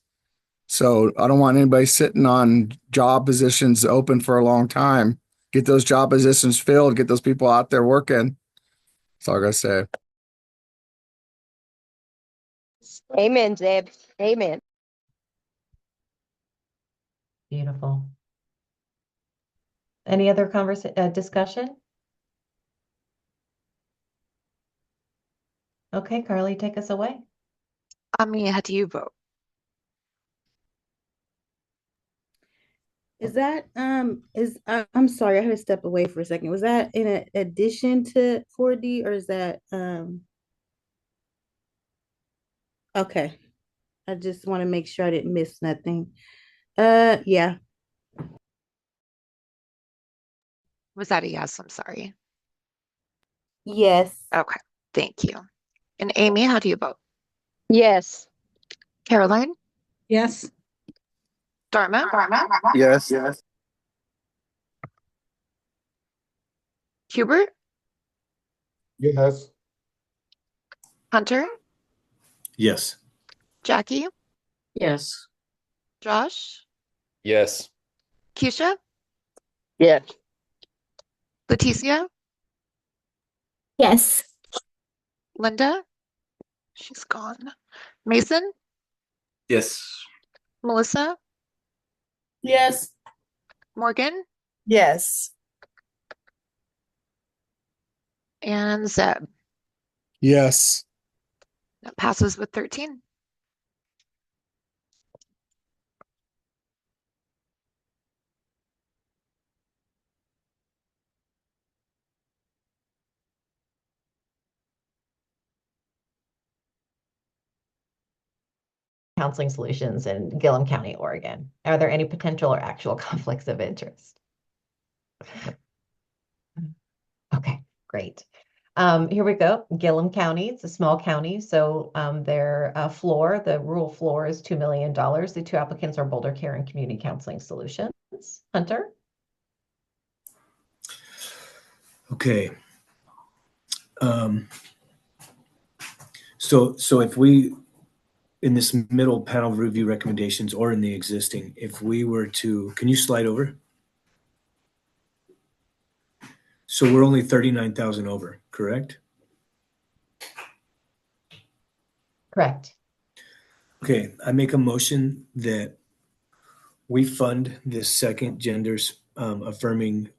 So I don't want anybody sitting on job positions open for a long time. Get those job positions filled, get those people out there working. That's all I gotta say.
Amen, Zeb. Amen.
Beautiful. Any other discussion? Okay, Carly, take us away.
Ami, how do you vote?
Is that I'm sorry, I had to step away for a second. Was that in addition to 4D, or is that okay. I just want to make sure I didn't miss nothing. Yeah.
Was that a yes? I'm sorry.
Yes.
Okay, thank you. And Amy, how do you vote?
Yes.
Caroline?
Yes.
Dharma?
Yes.
Hubert?
Yes.
Hunter?
Yes.
Jackie?
Yes.
Josh?
Yes.
Keisha?
Yes.
Leticia?
Yes.
Linda? She's gone. Mason?
Yes.
Melissa?
Yes.
Morgan?
Yes.
And Zeb.
Yes.
That passes with 13.
Counseling Solutions in Gillum County, Oregon. Are there any potential or actual conflicts of interest? Okay, great. Here we go. Gillum County, it's a small county, so their floor, the rural floor is $2 million. The two applicants are Boulder Care and Community Counseling Solutions. Hunter?
Okay. So if we, in this middle panel review recommendations or in the existing, if we were to, can you slide over? So we're only 39,000 over, correct?
Correct.
Okay, I make a motion that we fund this second genders affirming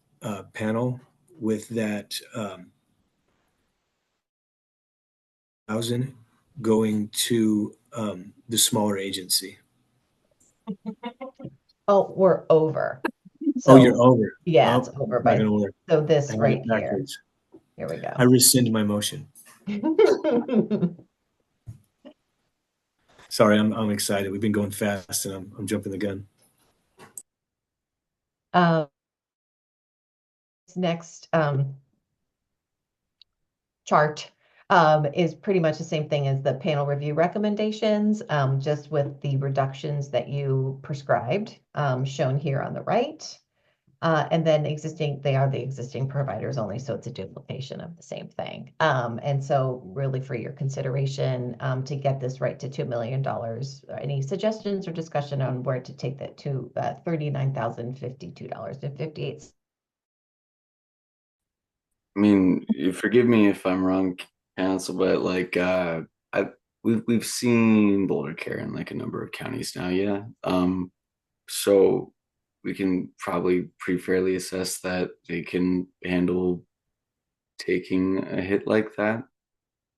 panel with that 1,000 going to the smaller agency.
Oh, we're over.
Oh, you're
So,
over.
yeah,
Oh,
it's over
not
by,
gonna work.
so
I
this
have it
right here.
backwards.
Here we go.
I rescind my motion. Sorry, I'm excited. We've been going fast, and I'm jumping the gun.
Next chart is pretty much the same thing as the panel review recommendations, just with the reductions that you prescribed, shown here on the right. And then they are the existing providers only, so it's a duplication of the same thing. And so really for your consideration, to get this right to $2 million, any suggestions or discussion on where to take that to $39,052.58?
I mean, you forgive me if I'm wrong, Council, but like we've seen Boulder Care in like a number of counties now, yeah. So we can probably pretty fairly assess that they can handle taking a hit like that,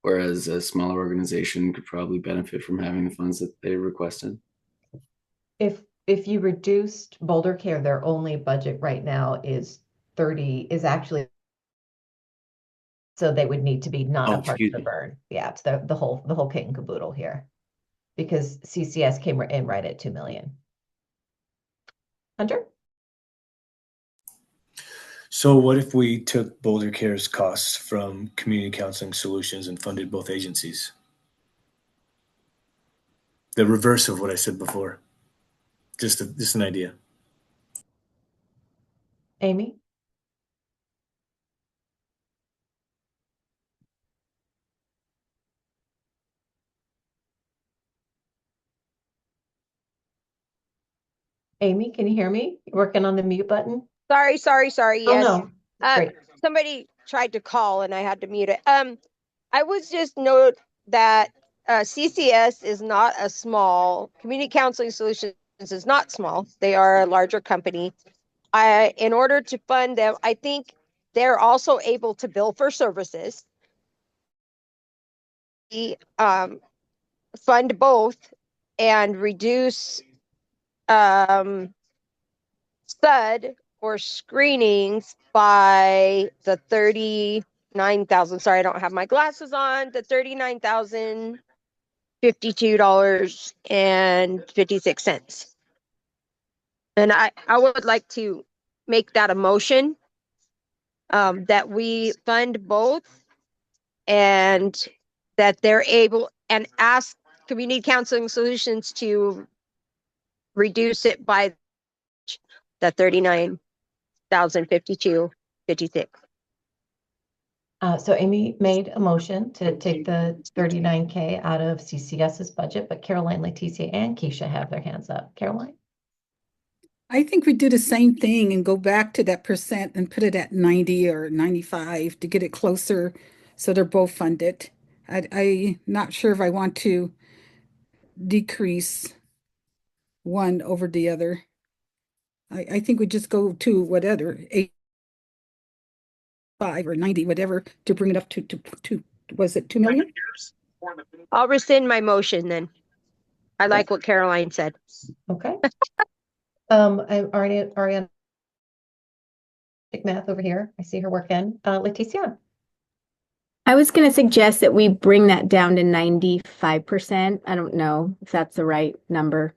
whereas a smaller organization could probably benefit from having the funds that they requested.
If you reduced Boulder Care, their only budget right now is actually, so they would need to be not a part of the burn. Yeah, it's the whole kit and caboodle here, because CCS came in right at 2 million. Hunter?
So what if we took Boulder Care's costs from Community Counseling Solutions and funded both agencies? The reverse of what I said before. Just an idea.
Amy? Amy, can you hear me? You're working on the mute button?
Sorry.
Oh,
Yes.
no. Great.
Somebody tried to call and I had to mute it. I would just note that CCS is not a small, Community Counseling Solutions is not small. They are a larger company. In order to fund them, I think they're also able to bill for services. Fund both and reduce stud or screenings by the 39,000. Sorry, I don't have my glasses on. The $39,052.56. And I would like to make that a motion, that we fund both and that they're able, and ask Community Counseling Solutions to reduce it by the 39,052.56.
So Amy made a motion to take the 39K out of CCS's budget, but Caroline, Leticia, and Keisha have their hands up. Caroline?
I think we do the same thing and go back to that percent and put it at 90 or 95 to get it closer so they're both funded. I'm not sure if I want to decrease one over the other. I think we just go to whatever, 85 or 90, whatever, to bring it up to was it 2 million?
I'll rescind my motion then. I like what Caroline said.
Okay. Ariana, math over here. I see her working. Leticia?
I was going to suggest that we bring that down to 95%. I don't know if that's the right number.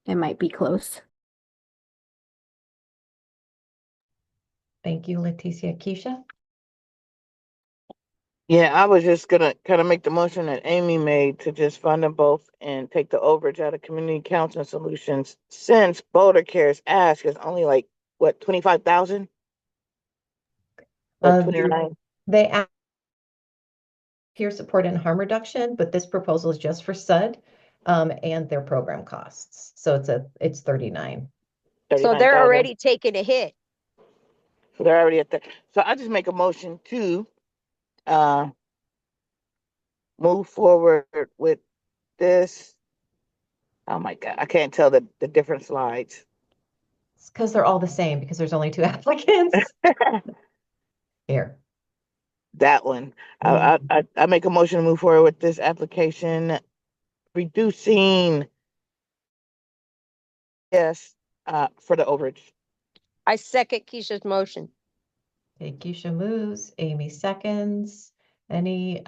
It might be close.
Thank you, Leticia. Keisha?
Yeah, I was just gonna kind of make the motion that Amy made to just fund them both and take the overage out of Community Counseling Solutions, since Boulder Care's ask is only like what, 25,000 or 29.
They ask peer support and harm reduction, but this proposal is just for SUD and their program costs. So it's 39.
So they're already taking a hit.
So they're already at that. So I just make a motion to move forward with this. Oh my God, I can't tell the different slides.
It's because they're all the same, because there's only 2 applicants. Here.
That one. I make a motion to move forward with this application, reducing for the overage.
I second Keisha's motion.
Okay, Keisha moves, Amy seconds. Any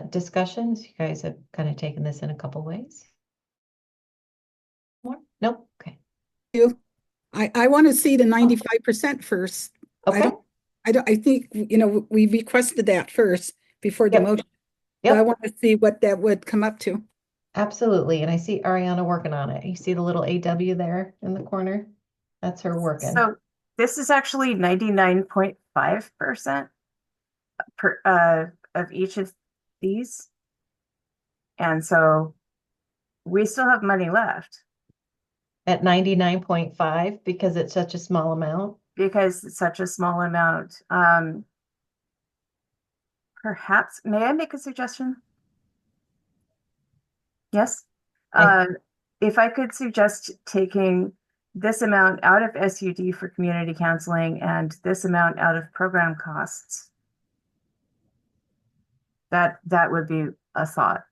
discussions? You guys have kind of taken this in a couple ways. More? Nope. Okay.
I want to see the 95% first.
Okay.
I think, we requested that first before the motion.
Yep.
So I want to see what that would come up to.
Absolutely. And I see Ariana working on it. You see the little AW there in the corner? That's her working.
So This is actually 99.5% of each of these. And so we still have money left.
At 99.5 because it's such a small amount?
Because it's such a small amount. Perhaps, may I make a suggestion? Yes. If I could suggest taking this amount out of SUD for community counseling and this amount out of program costs, that would be a thought.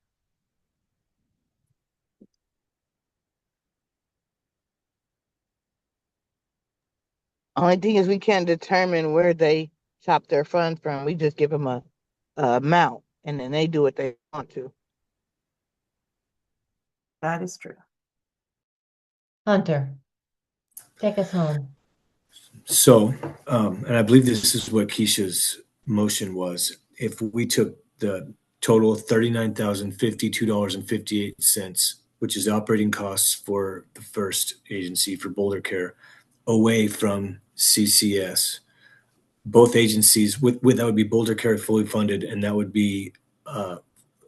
Only thing is we can't determine where they chop their funds from. We just give them a amount and then they do what they want to.
That is true.
Hunter, take us home.
So, and I believe this is what Keisha's motion was. If we took the total of $39,052.58, which is operating costs for the first agency for Boulder Care, away from CCS, both agencies with that would be Boulder Care fully funded, and that would be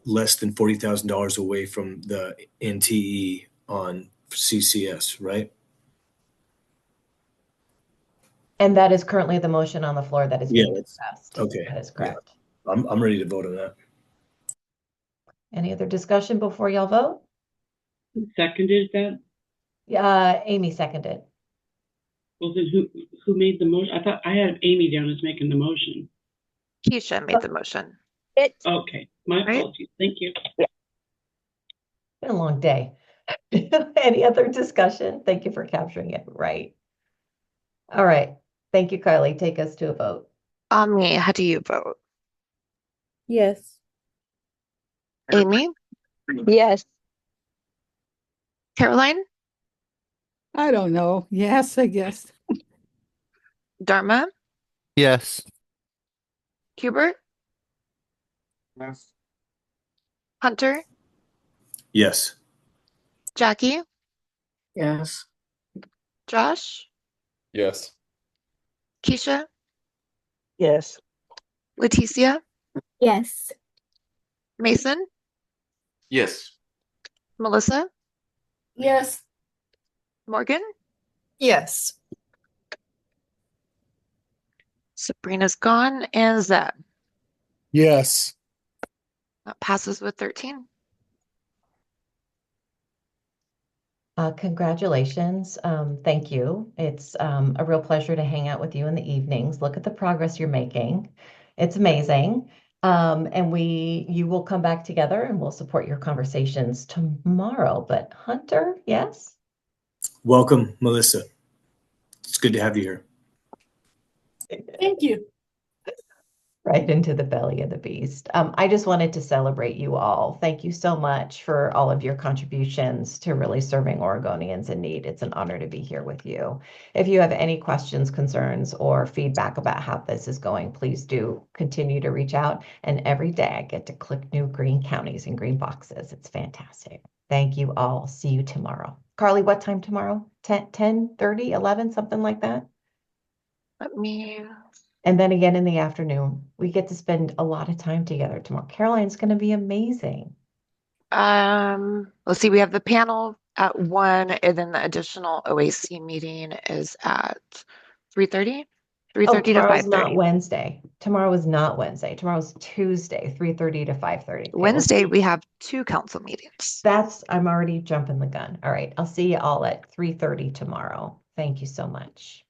less than $40,000 away from the NTE on CCS, right?
And that is currently the motion on the floor that is being
that's
discussed.
okay.
That is correct.
Yeah. I'm ready to vote on that.
Any other discussion before y'all vote?
Who seconded that?
Amy seconded.
Well, then who made the motion? I thought I had Amy down as making the motion.
Keisha made the motion.
Okay, my apologies. Thank you.
Been a long day. Any other discussion? Thank you for capturing it right. All right. Thank you, Carly. Take us to a vote.
Omni, how do you vote?
Yes.
Amy?
Yes.
Caroline?
I don't know. Yes, I guess.
Dharma?
Yes.
Hubert?
Yes.
Hunter?
Yes.
Jackie?
Yes.
Josh?
Yes.
Keisha?
Yes.
Leticia?
Yes.
Mason?
Yes.
Melissa?
Yes.
Morgan?
Yes.
Sabrina's gone. And Zeb?
Yes.
That passes with 13.
Congratulations. Thank you. It's a real pleasure to hang out with you in the evenings. Look at the progress you're making. It's amazing. And you will come back together and we'll support your conversations tomorrow. But Hunter, yes?
Welcome, Melissa. It's good to have you here.
Thank you.
Right into the belly of the beast. I just wanted to celebrate you all. Thank you so much for all of your contributions to really serving Oregonians in need. It's an honor to be here with you. If you have any questions, concerns, or feedback about how this is going, please do continue to reach out. And every day I get to click new green counties and green boxes. It's fantastic. Thank you all. See you tomorrow. Carly, what time tomorrow? 10:30, 11, something like that?
Let me.
And then again in the afternoon, we get to spend a lot of time together tomorrow. Caroline's going to be amazing.
Let's see, we have the panel at 1, and then the additional OAC meeting is at 3:30? 3:30 to
Tomorrow's not
5:30.
Wednesday. Tomorrow is not Wednesday. Tomorrow's Tuesday, 3:30 to 5:30. Okay,
Wednesday, we have 2 council meetings.
I'm already jumping the gun. All right. I'll see you all at 3:30 tomorrow. Thank you so much.